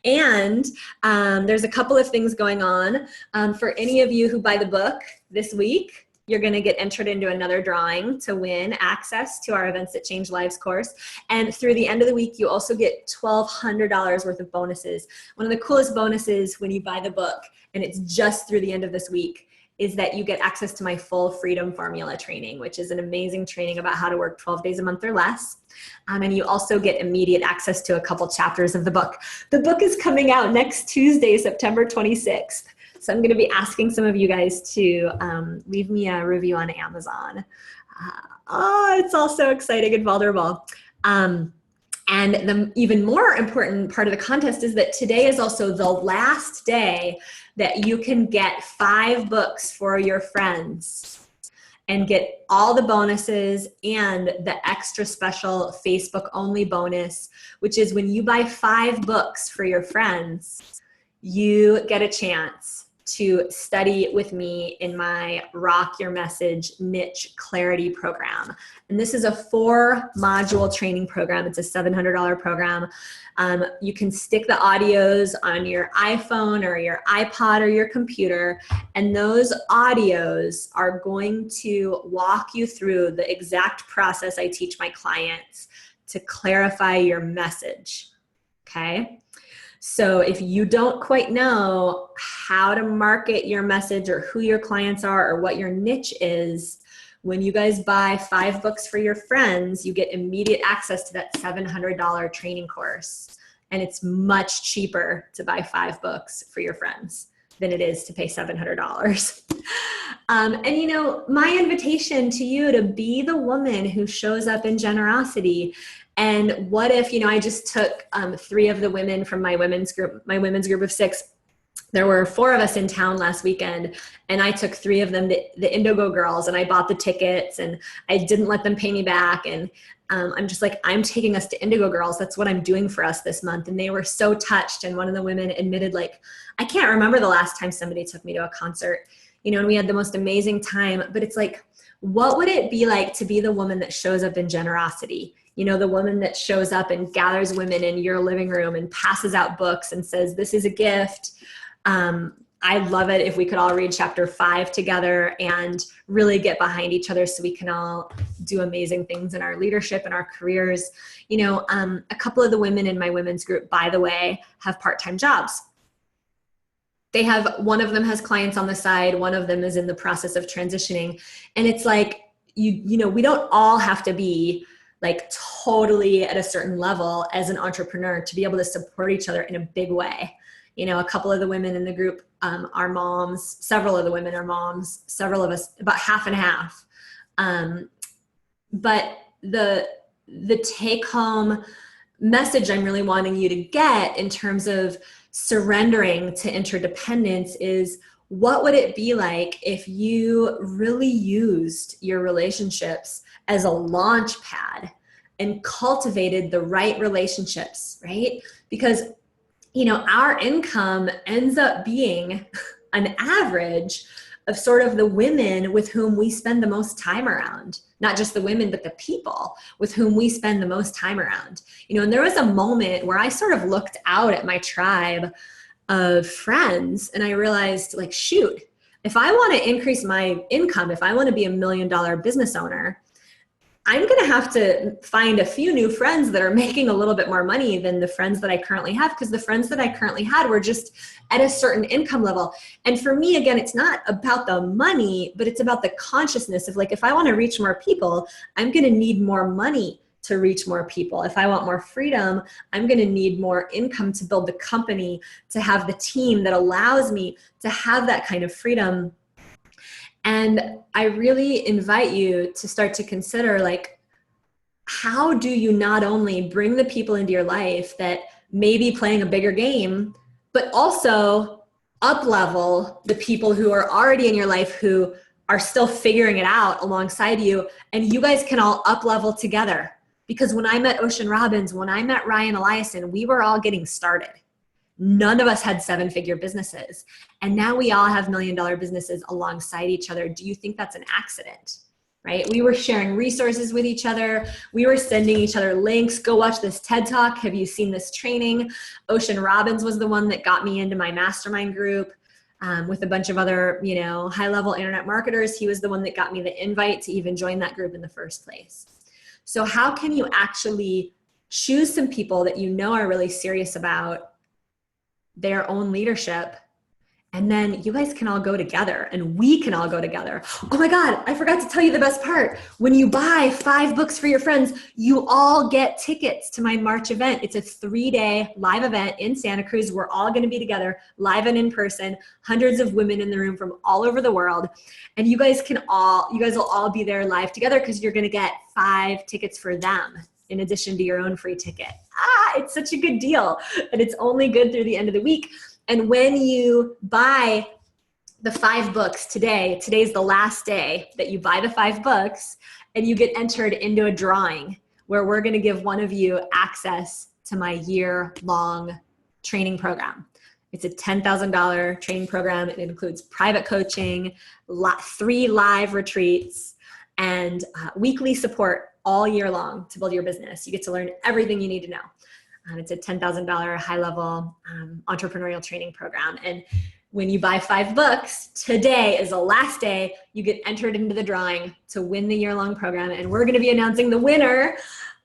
And there's a couple of things going on. For any of you who buy the book this week, you're going to get entered into another drawing to win access to our Events That Change Lives course. And through the end of the week, you also get $1,200 worth of bonuses. One of the coolest bonuses when you buy the book, and it's just through the end of this week, is that you get access to my full Freedom Formula training, which is an amazing training about how to work 12 days a month or less. And you also get immediate access to a couple chapters of the book. The book is coming out next Tuesday, September 26th. So I'm going to be asking some of you guys to leave me a review on Amazon. It's all so exciting and vulnerable. And the even more important part of the contest is that today is also the last day that you can get 5 books for your friends and get all the bonuses and the extra special Facebook only bonus, which is when you buy 5 books for your friends, you get a chance to study with me in my Rock Your Message Niche Clarity program. And this is a 4-module training program. It's a $700 program. You can stick the audios on your iPhone or your iPod or your computer, and those audios are going to walk you through the exact process I teach my clients to clarify your message, okay? So if you don't quite know how to market your message or who your clients are or what your niche is, when you guys buy 5 books for your friends, you get immediate access to that $700 training course. And it's much cheaper to buy 5 books for your friends than it is to pay $700. And you know, my invitation to you to be the woman who shows up in generosity. And what if, you know, I just took 3 of the women from my women's group of 6. There were 4 of us in town last weekend, and I took 3 of them, the Indigo girls, and I bought the tickets, and I didn't let them pay me back. And I'm just like, I'm taking us to Indigo Girls. That's what I'm doing for us this month. And they were so touched. And one of the women admitted, like, I can't remember the last time somebody took me to a concert, you know, and we had the most amazing time. But it's like, what would it be like to be the woman that shows up in generosity? You know, the woman that shows up and gathers women in your living room and passes out books and says, this is a gift. I'd love it if we could all read chapter 5 together and really get behind each other so we can all do amazing things in our leadership and our careers. You know, a couple of the women in my women's group, by the way, have part-time jobs. They have, one of them has clients on the side, one of them is in the process of transitioning. And it's like, you know, we don't all have to be like totally at a certain level as an entrepreneur to be able to support each other in a big way. You know, a couple of the women in the group are moms. Several of the women are moms. Several of us, about half and half. But the take-home message I'm really wanting you to get in terms of surrendering to interdependence is, what would it be like if you really used your relationships as a launch pad and cultivated the right relationships, right? Because you know, our income ends up being an average of sort of the women with whom we spend the most time around. Not just the women, but the people with whom we spend the most time around. You know, and there was a moment where I sort of looked out at my tribe of friends and I realized, like, shoot, if I want to increase my income, if I want to be $1 million business owner, I'm going to have to find a few new friends that are making a little bit more money than the friends that I currently have, because the friends that I currently had were just at a certain income level. And for me, again, it's not about the money, but it's about the consciousness of, like, if I want to reach more people, I'm going to need more money to reach more people. If I want more freedom, I'm going to need more income to build the company, to have the team that allows me to have that kind of freedom. And I really invite you to start to consider, like, how do you not only bring the people into your life that may be playing a bigger game, but also up-level the people who are already in your life who are still figuring it out alongside you, and you guys can all up-level together. Because when I met Ocean Robbins, when I met Ryan Eliason, we were all getting started. None of us had 7-figure businesses. And now we all have $1 million businesses alongside each other. Do you think that's an accident? Right? We were sharing resources with each other. We were sending each other links. Go watch this TED Talk. Have you seen this training? Ocean Robbins was the one that got me into my mastermind group with a bunch of other, you know, high-level internet marketers. He was the one that got me the invite to even join that group in the first place. So how can you actually choose some people that you know are really serious about their own leadership And then you guys can all go together and we can all go together. Oh my God, I forgot to tell you the best part. When you buy 5 books for your friends, you all get tickets to my March event. It's a 3-day live event in Santa Cruz. We're all going to be together live and in person, hundreds of women in the room from all over the world. And you guys will all be there live together because you're going to get 5 tickets for them in addition to your own free ticket. It's such a good deal. And it's only good through the end of the week. And when you buy the 5 books today's the last day that you buy the 5 books, and you get entered into a drawing where we're going to give one of you access to my year-long training program. It's a $10,000 training program. It includes private coaching, 3 live retreats, and weekly support all year long to build your business. You get to learn everything you need to know. It's a $10,000 high-level entrepreneurial training program. And when you buy 5 books, today is the last day. You get entered into the drawing to win the year-long program. And we're going to be announcing the winner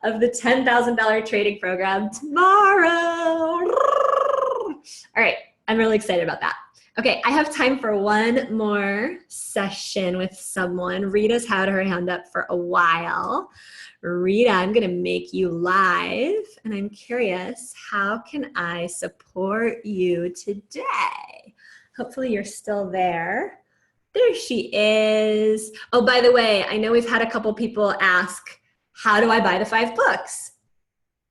of the $10,000 training program tomorrow. All right. I'm really excited about that. Okay. I have time for one more session with someone. Rita's had her hand up for a while. Rita, I'm going to make you live, and I'm curious, how can I support you today? Hopefully you're still there. There she is. Oh, by the way, I know we've had a couple people ask, how do I buy the 5 books?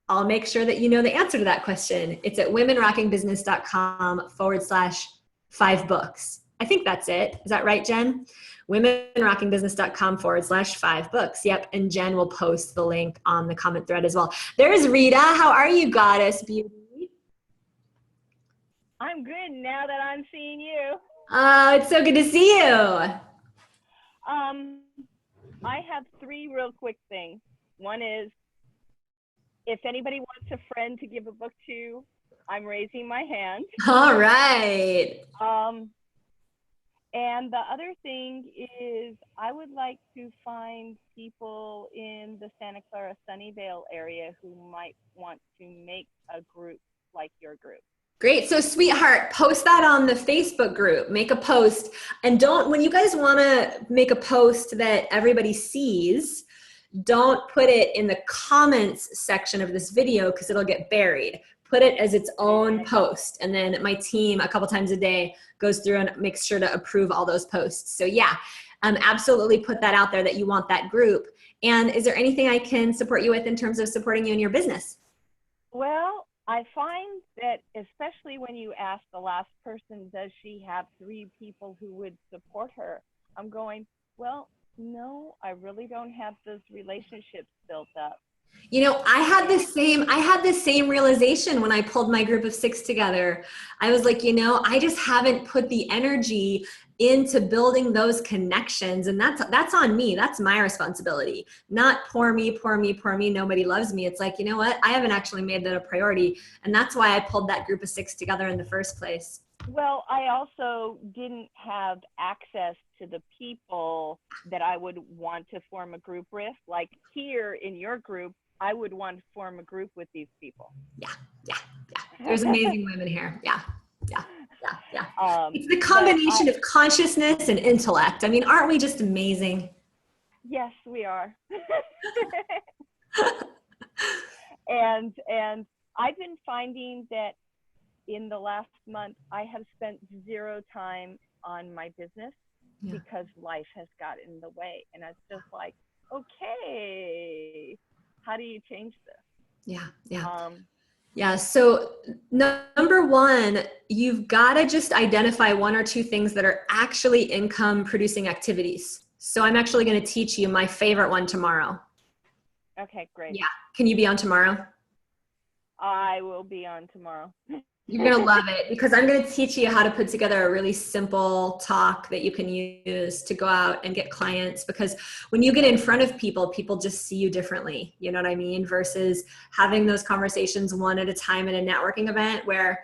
I'll make sure that you know the answer to that question. It's at womenrockingbusiness.com/5 books. I think that's it. Is that right, Jen? womenrockingbusiness.com/5 books. Yep. And Jen will post the link on the comment thread as well. There's Rita. How are you, Goddess Beauty? I'm good now that I'm seeing you. Oh, it's so good to see you. I have 3 real quick things. One is, if anybody wants a friend to give a book to, I'm raising my hand. All right. And the other thing is, I would like to find people in the Santa Clara Sunnyvale area who might want to make a group like your group. Great. So sweetheart, post that on the Facebook group, make a post, and when you guys want to make a post that everybody sees, don't put it in the comments section of this video because it'll get buried. Put it as its own post. And then my team a couple times a day goes through and makes sure to approve all those posts. So yeah, absolutely put that out there that you want that group. And is there anything I can support you with in terms of supporting you in your business? Well, I find that especially when you ask the last person, does she have 3 people who would support her? I'm going, well, no, I really don't have those relationships built up. You know, I had the same realization when I pulled my group of 6 together. I was like, I just haven't put the energy into building those connections. And that's on me. That's my responsibility. Not poor me, nobody loves me. It's like, you know what? I haven't actually made that a priority. And that's why I pulled that group of 6 together in the first place. Well, I also didn't have access to the people that I would want to form a group with. Like here in your group, I would want to form a group with these people. Yeah. There's amazing women here. Yeah. It's the combination of consciousness and intellect. I mean, aren't we just amazing? Yes, we are. And I've been finding that in the last month, I have spent 0 time on my business because life has got in the way. And it's just like, okay, how do you change this? Yeah. So number 1, you've got to just identify 1 or 2 things that are actually income producing activities. So I'm actually going to teach you my favorite one tomorrow. Okay, great. Yeah. Can you be on tomorrow? I will be on tomorrow. You're going to love it because I'm going to teach you how to put together a really simple talk that you can use to go out and get clients. Because when you get in front of people, people just see you differently. You know what I mean? Versus having those conversations one at a time at a networking event where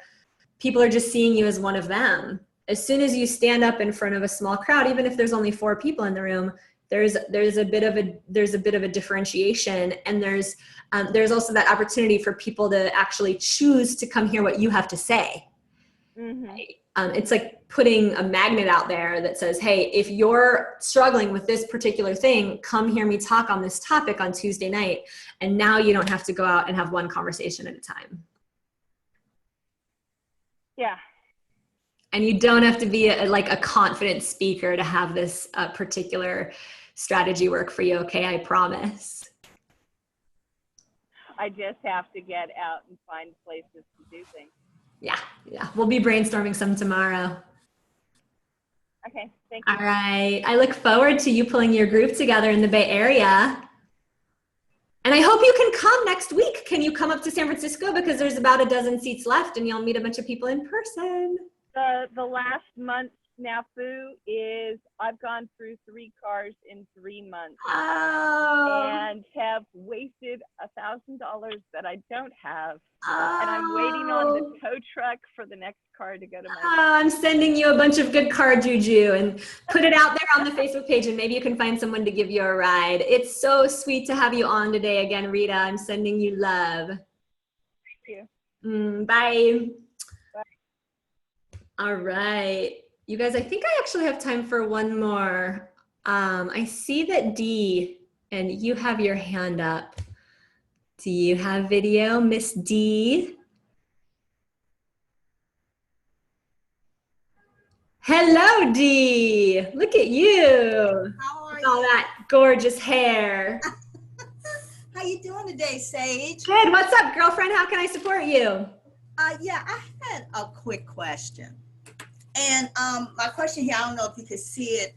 people are just seeing you as one of them. As soon as you stand up in front of a small crowd, even if there's only 4 people in the room, there's a bit of a differentiation, and there's also that opportunity for people to actually choose to come hear what you have to say. Mm-hmm. Right? it's like putting a magnet out there that says, hey, if you're struggling with this particular thing, come hear me talk on this topic on Tuesday night. And now you don't have to go out and have one conversation at a time. Yeah. And you don't have to be like a confident speaker to have this particular strategy work for you. Okay, I promise. I just have to get out and find places to do things. Yeah. We'll be brainstorming some tomorrow. Okay, thank you. All right. I look forward to you pulling your group together in the Bay Area. And I hope you can come next week. Can you come up to San Francisco? Because there's about a dozen seats left and you'll meet a bunch of people in person. The last month's snafu is I've gone through 3 cars in 3 months. Oh. And have wasted $1,000 that I don't have. And I'm waiting on the tow truck for the next car to go to my Oh, I'm sending you a bunch of good car juju and put it out there on the Facebook page and maybe you can find someone to give you a ride. It's so sweet to have you on today again, Rita. I'm sending you love. Thank Bye. you. Bye. All right. You guys, I think I actually have time for one more. I see that Dee, and you have your hand up. Do you have video, Miss Dee? Hello, Dee. Look at you. How are With all you? that gorgeous hair. How you doing today, Sage? Good. What's up, girlfriend? How can I support you? Yeah, I had a quick question. And my question here, I don't know if you could see it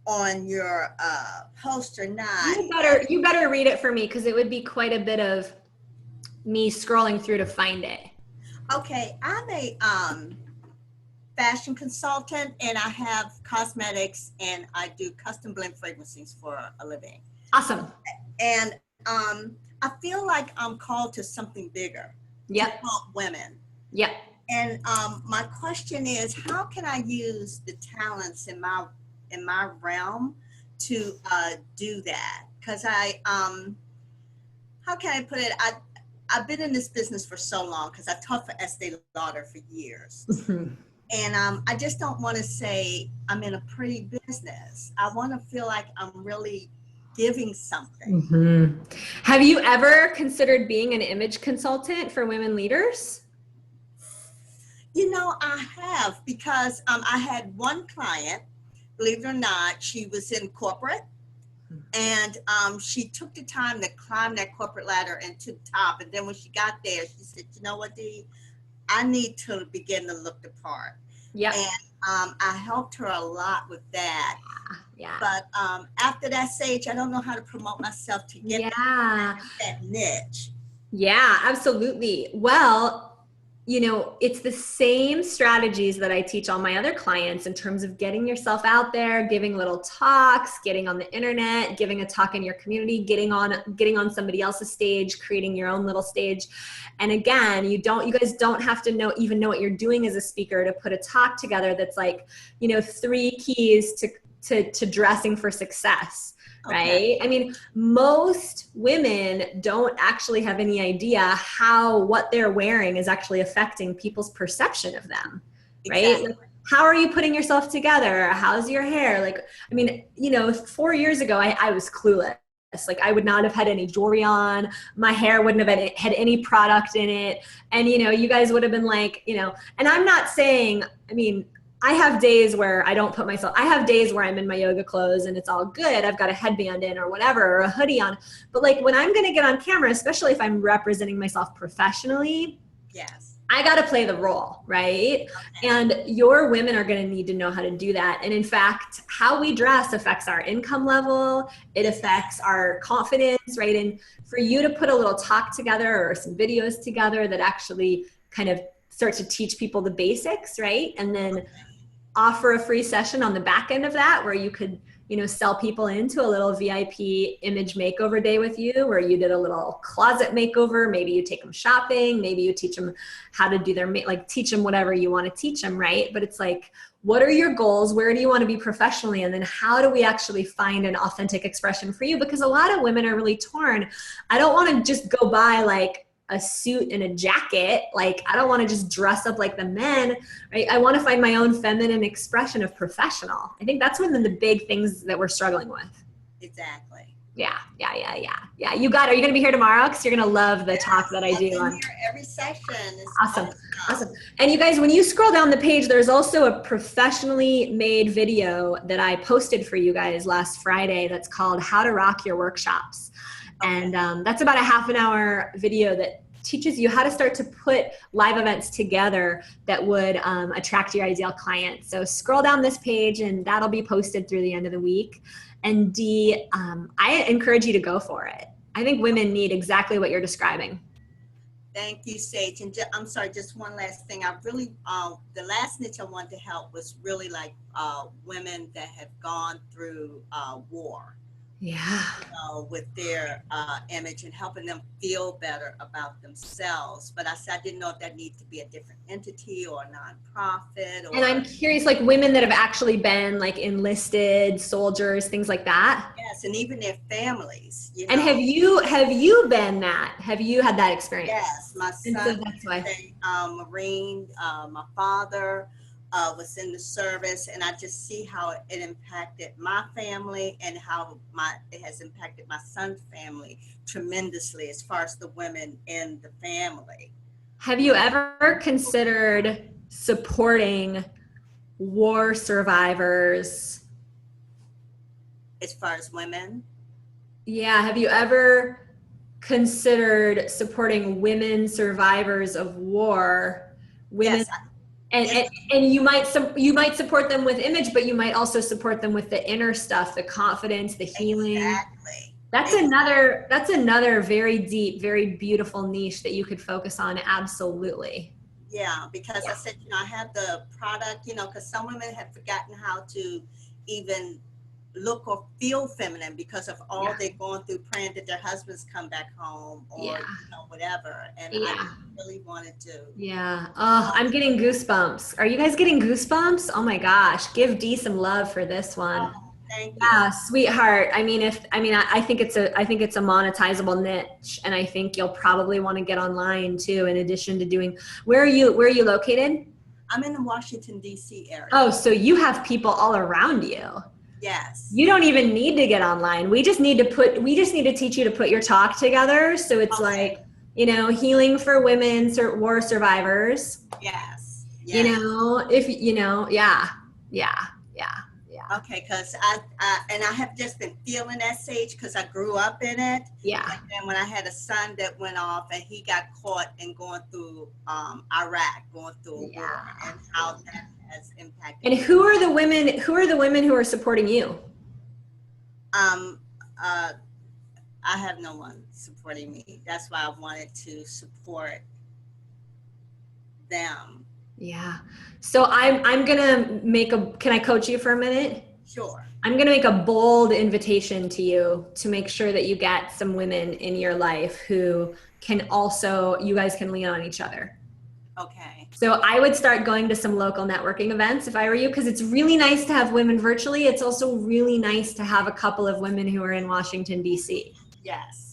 on your post or not. You better read it for me because it would be quite a bit of me scrolling through to find it. Okay, I'm a fashion consultant and I have cosmetics and I do custom blend fragrances for a living. Awesome. And I feel like I'm called to something bigger. Yep. To help women. Yep. And my question is, how can I use the talents in my realm to do that? Because how can I put it? I've been in this business for so long because I've taught for Estee Lauder for years. Mm-hmm. And I just don't want to say I'm in a pretty business. I want to feel like I'm really giving something. Mm-hmm. Have you ever considered being an image consultant for women leaders? You know, I have, because I had one client, believe it or not, she was in corporate, and she took the time to climb that corporate ladder and to the top. And then when she got there, she said, you know what, Dee, I need to begin to look the part. Yeah. And I helped her a lot with that. Yeah. But after that stage, I don't know how to promote myself to get that niche. Yeah, absolutely. Well, you know, it's the same strategies that I teach all my other clients in terms of getting yourself out there, giving little talks, getting on the internet, giving a talk in your community, getting on somebody else's stage, creating your own little stage. And again, you guys don't have to even know what you're doing as a speaker to put a talk together that's like, you know, 3 keys to dressing for success. Right? I mean, most women don't actually have any idea how what they're wearing is actually affecting people's perception of them, right? Exactly. Like, how are you putting yourself together? How's your hair? Like, I mean, you know, 4 years ago, I was clueless. Like, I would not have had any jewelry on. My hair wouldn't have had any product in it. And, you know, you guys would have been like, you know, and I'm not saying, I mean, I have days where I don't I have days where I'm in my yoga clothes and it's all good. I've got a headband in or whatever, or a hoodie on. But like when I'm going to get on camera, especially if I'm representing myself professionally, Yes. I got to play the role, right? Okay. And your women are going to need to know how to do that. And in fact, how we dress affects our income level. It affects our confidence, right? And for you to put a little talk together or some videos together that actually kind of start to teach people the basics, right? And then offer a free session on the back end of that where you could, you know, sell people into a little VIP image makeover day with you where you did a little closet makeover. Maybe you take them shopping. Maybe you teach them how to do teach them whatever you want to teach them, right? But it's like, what are your goals? Where do you want to be professionally? And then how do we actually find an authentic expression for you? Because a lot of women are really torn. I don't want to just go buy like a suit and a jacket. Like, I don't want to just dress up like the men, right? I want to find my own feminine expression of professional. I think that's one of the big things that we're struggling with. Exactly. Yeah. You got it. Are you going to be here tomorrow? Because you're going to love the talk that I I've do been on. here every session. It's Awesome. And you guys, when you scroll down the page, there's also a professionally made video that I posted for you guys last Friday that's called How to Rock Your Workshops. And that's about a half an hour video that teaches you how to start to put live events together that would attract your ideal client. So scroll down this page and that'll be posted through the end of the week. And Dee, I encourage you to go for it. I think women need exactly what you're describing. Thank you, Sage. And I'm sorry, just one last thing. I really, the last niche I wanted to help was really like women that have gone through war. Yeah. With their image and helping them feel better about themselves. But I said I didn't know if that needed to be a different entity or a nonprofit. Or, and I'm curious, like women that have actually been like enlisted soldiers, things like that. Yes, and even their families. You know? And have you been that? Have you had that experience? Yes, my son so that's why. was a Marine. My father was in the service, and I just see how it impacted my family and how it has impacted my son's family tremendously as far as the women in the family. Have you ever considered supporting war survivors? As far as women? Yeah, have you ever considered supporting women survivors of war? Women, Yes. And you might support them with image, but you might also support them with the inner stuff, the confidence, the healing. Exactly. That's another very deep, very beautiful niche that you could focus on. Absolutely. Yeah, because I said, I have the product, because some women have forgotten how to even look or feel feminine because of all they're going through, praying that their husbands come back home or whatever. And I really wanted to. Yeah. Oh, I'm getting goosebumps. Are you guys getting goosebumps? Oh my gosh. Give Dee some love for this one. Oh, thank you. Yeah, sweetheart. I think it's a monetizable niche, and I think you'll probably want to get online too, in addition to doing. Where are you located? I'm in the Washington, D.C. area. Oh, so you have people all around you. Yes. You don't even need to get online. We just need to teach you to put your talk together. So it's like, healing for women, war survivors. Yes. Okay, because I have just been feeling that, Sage, because I grew up in it. Yeah. And then when I had a son that went off and he got caught in going through Iraq, going through a war, and how that has impacted. And who are the women who are supporting you? I have no one supporting me. That's why I wanted to support them. Yeah. So I'm gonna can I coach you for a minute? Sure. I'm gonna make a bold invitation to you to make sure that you get some women in your life who can also, you guys can lean on each other. Okay. So I would start going to some local networking events if I were you, because it's really nice to have women virtually. It's also really nice to have a couple of women who are in Washington, D.C. Yes.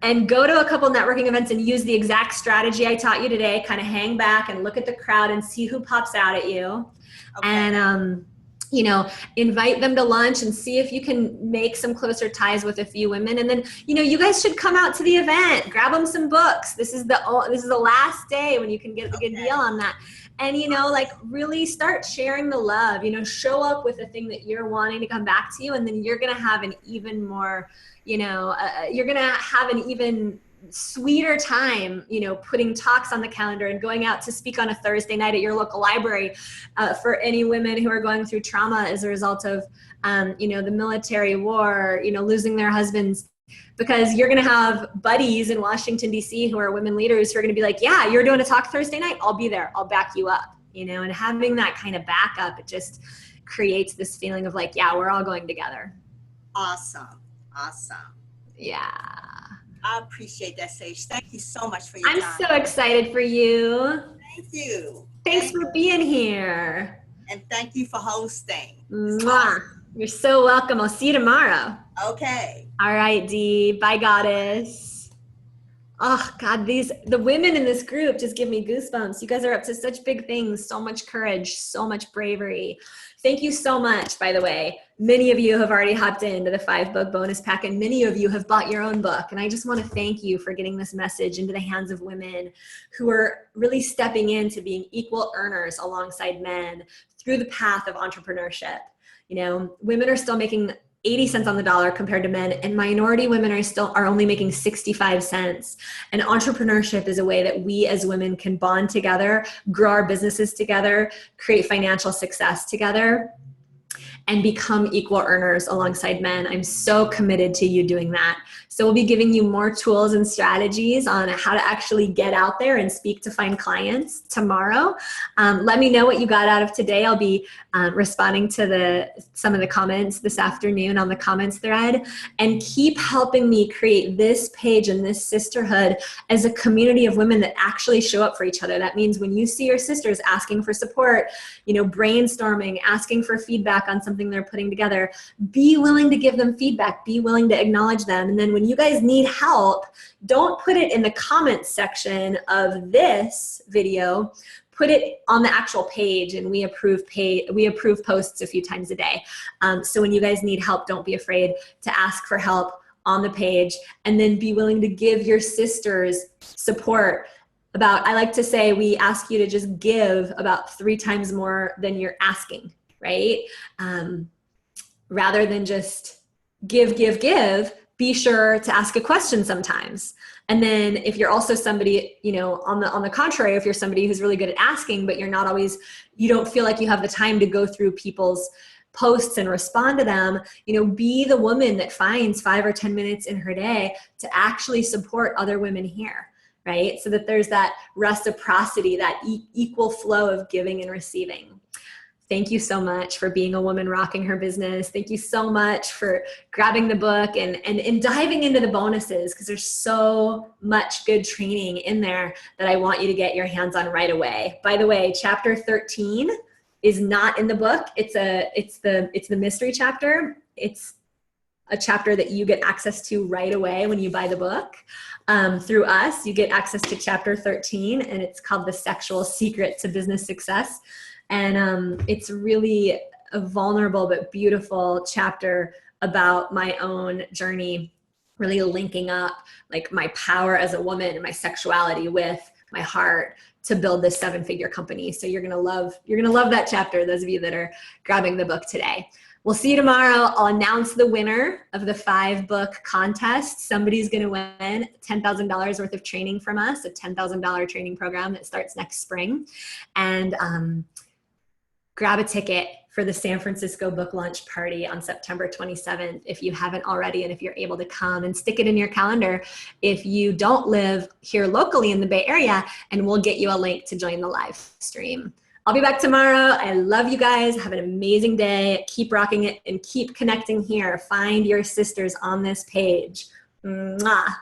And go to a couple networking events and use the exact strategy I taught you today. Kind of hang back and look at the crowd and see who pops out at you. Okay. And, invite them to lunch and see if you can make some closer ties with a few women. And then, you guys should come out to the event, grab them some books. This is the last day when you can get a good deal on that. And, really start sharing the love, show up with the thing that you're wanting to come back to you. And then you're going to have an even more, you're going to have an even sweeter time, putting talks on the calendar and going out to speak on a Thursday night at your local library for any women who are going through trauma as a result of, the military war, losing their husbands. Because you're going to have buddies in Washington, D.C. who are women leaders who are going to be like, yeah, you're doing a talk Thursday night. I'll be there. I'll back you up, and having that kind of backup, it just creates this feeling of like, yeah, we're all going together. Awesome. Yeah. I appreciate that, Sage. Thank you so much for your time. I'm so excited for you. Thank you. Thanks for being here. And thank you for hosting. Mwah. You're so welcome. I'll see you tomorrow. Okay. All right, Dee. Bye, goddess. Oh God, the women in this group just give me goosebumps. You guys are up to such big things, so much courage, so much bravery. Thank you so much, by the way. Many of you have already hopped into the 5-book bonus pack, and many of you have bought your own book. And I just want to thank you for getting this message into the hands of women who are really stepping into being equal earners alongside men through the path of entrepreneurship. You know, women are still making 80 cents on the dollar compared to men, and minority women are only making 65 cents. And entrepreneurship is a way that we as women can bond together, grow our businesses together, create financial success together, and become equal earners alongside men. I'm so committed to you doing that. So we'll be giving you more tools and strategies on how to actually get out there and speak to find clients tomorrow. Let me know what you got out of today. I'll be responding to some of the comments this afternoon on the comments thread, and keep helping me create this page and this sisterhood as a community of women that actually show up for each other. That means when you see your sisters asking for support, you know, brainstorming, asking for feedback on something they're putting together, be willing to give them feedback, be willing to acknowledge them. And then when you guys need help, don't put it in the comments section of this video, put it on the actual page, and we approve posts a few times a day. So when you guys need help, don't be afraid to ask for help on the page, and then be willing to give your sisters support. I like to say, we ask you to just give about 3 times more than you're asking, right? Rather than just give, be sure to ask a question sometimes. And then if you're also somebody, you know, on the contrary, if you're somebody who's really good at asking, but you don't feel like you have the time to go through people's posts and respond to them, you know, be the woman that finds 5 or 10 minutes in her day to actually support other women here, right? So that there's that reciprocity, that equal flow of giving and receiving. Thank you so much for being a woman rocking her business. Thank you so much for grabbing the book and diving into the bonuses, because there's so much good training in there that I want you to get your hands on right away. By the way, chapter 13 is not in the book. It's the mystery chapter. It's a chapter that you get access to right away when you buy the book. Through us, you get access to chapter 13, and it's called The Sexual Secret to Business Success. And it's really a vulnerable but beautiful chapter about my own journey, really linking up like my power as a woman and my sexuality with my heart to build this 7-figure company. So you're gonna love that chapter, those of you that are grabbing the book today. We'll see you tomorrow. I'll announce the winner of the 5-book contest. Somebody's gonna win $10,000 worth of training from us, a $10,000 training program that starts next spring. And grab a ticket for the San Francisco book launch party on September 27th if you haven't already, and if you're able to come, and stick it in your calendar if you don't live here locally in the Bay Area, and we'll get you a link to join the live stream. I'll be back tomorrow. I love you guys. Have an amazing day. Keep rocking it and keep connecting here. Find your sisters on this page. Mwah.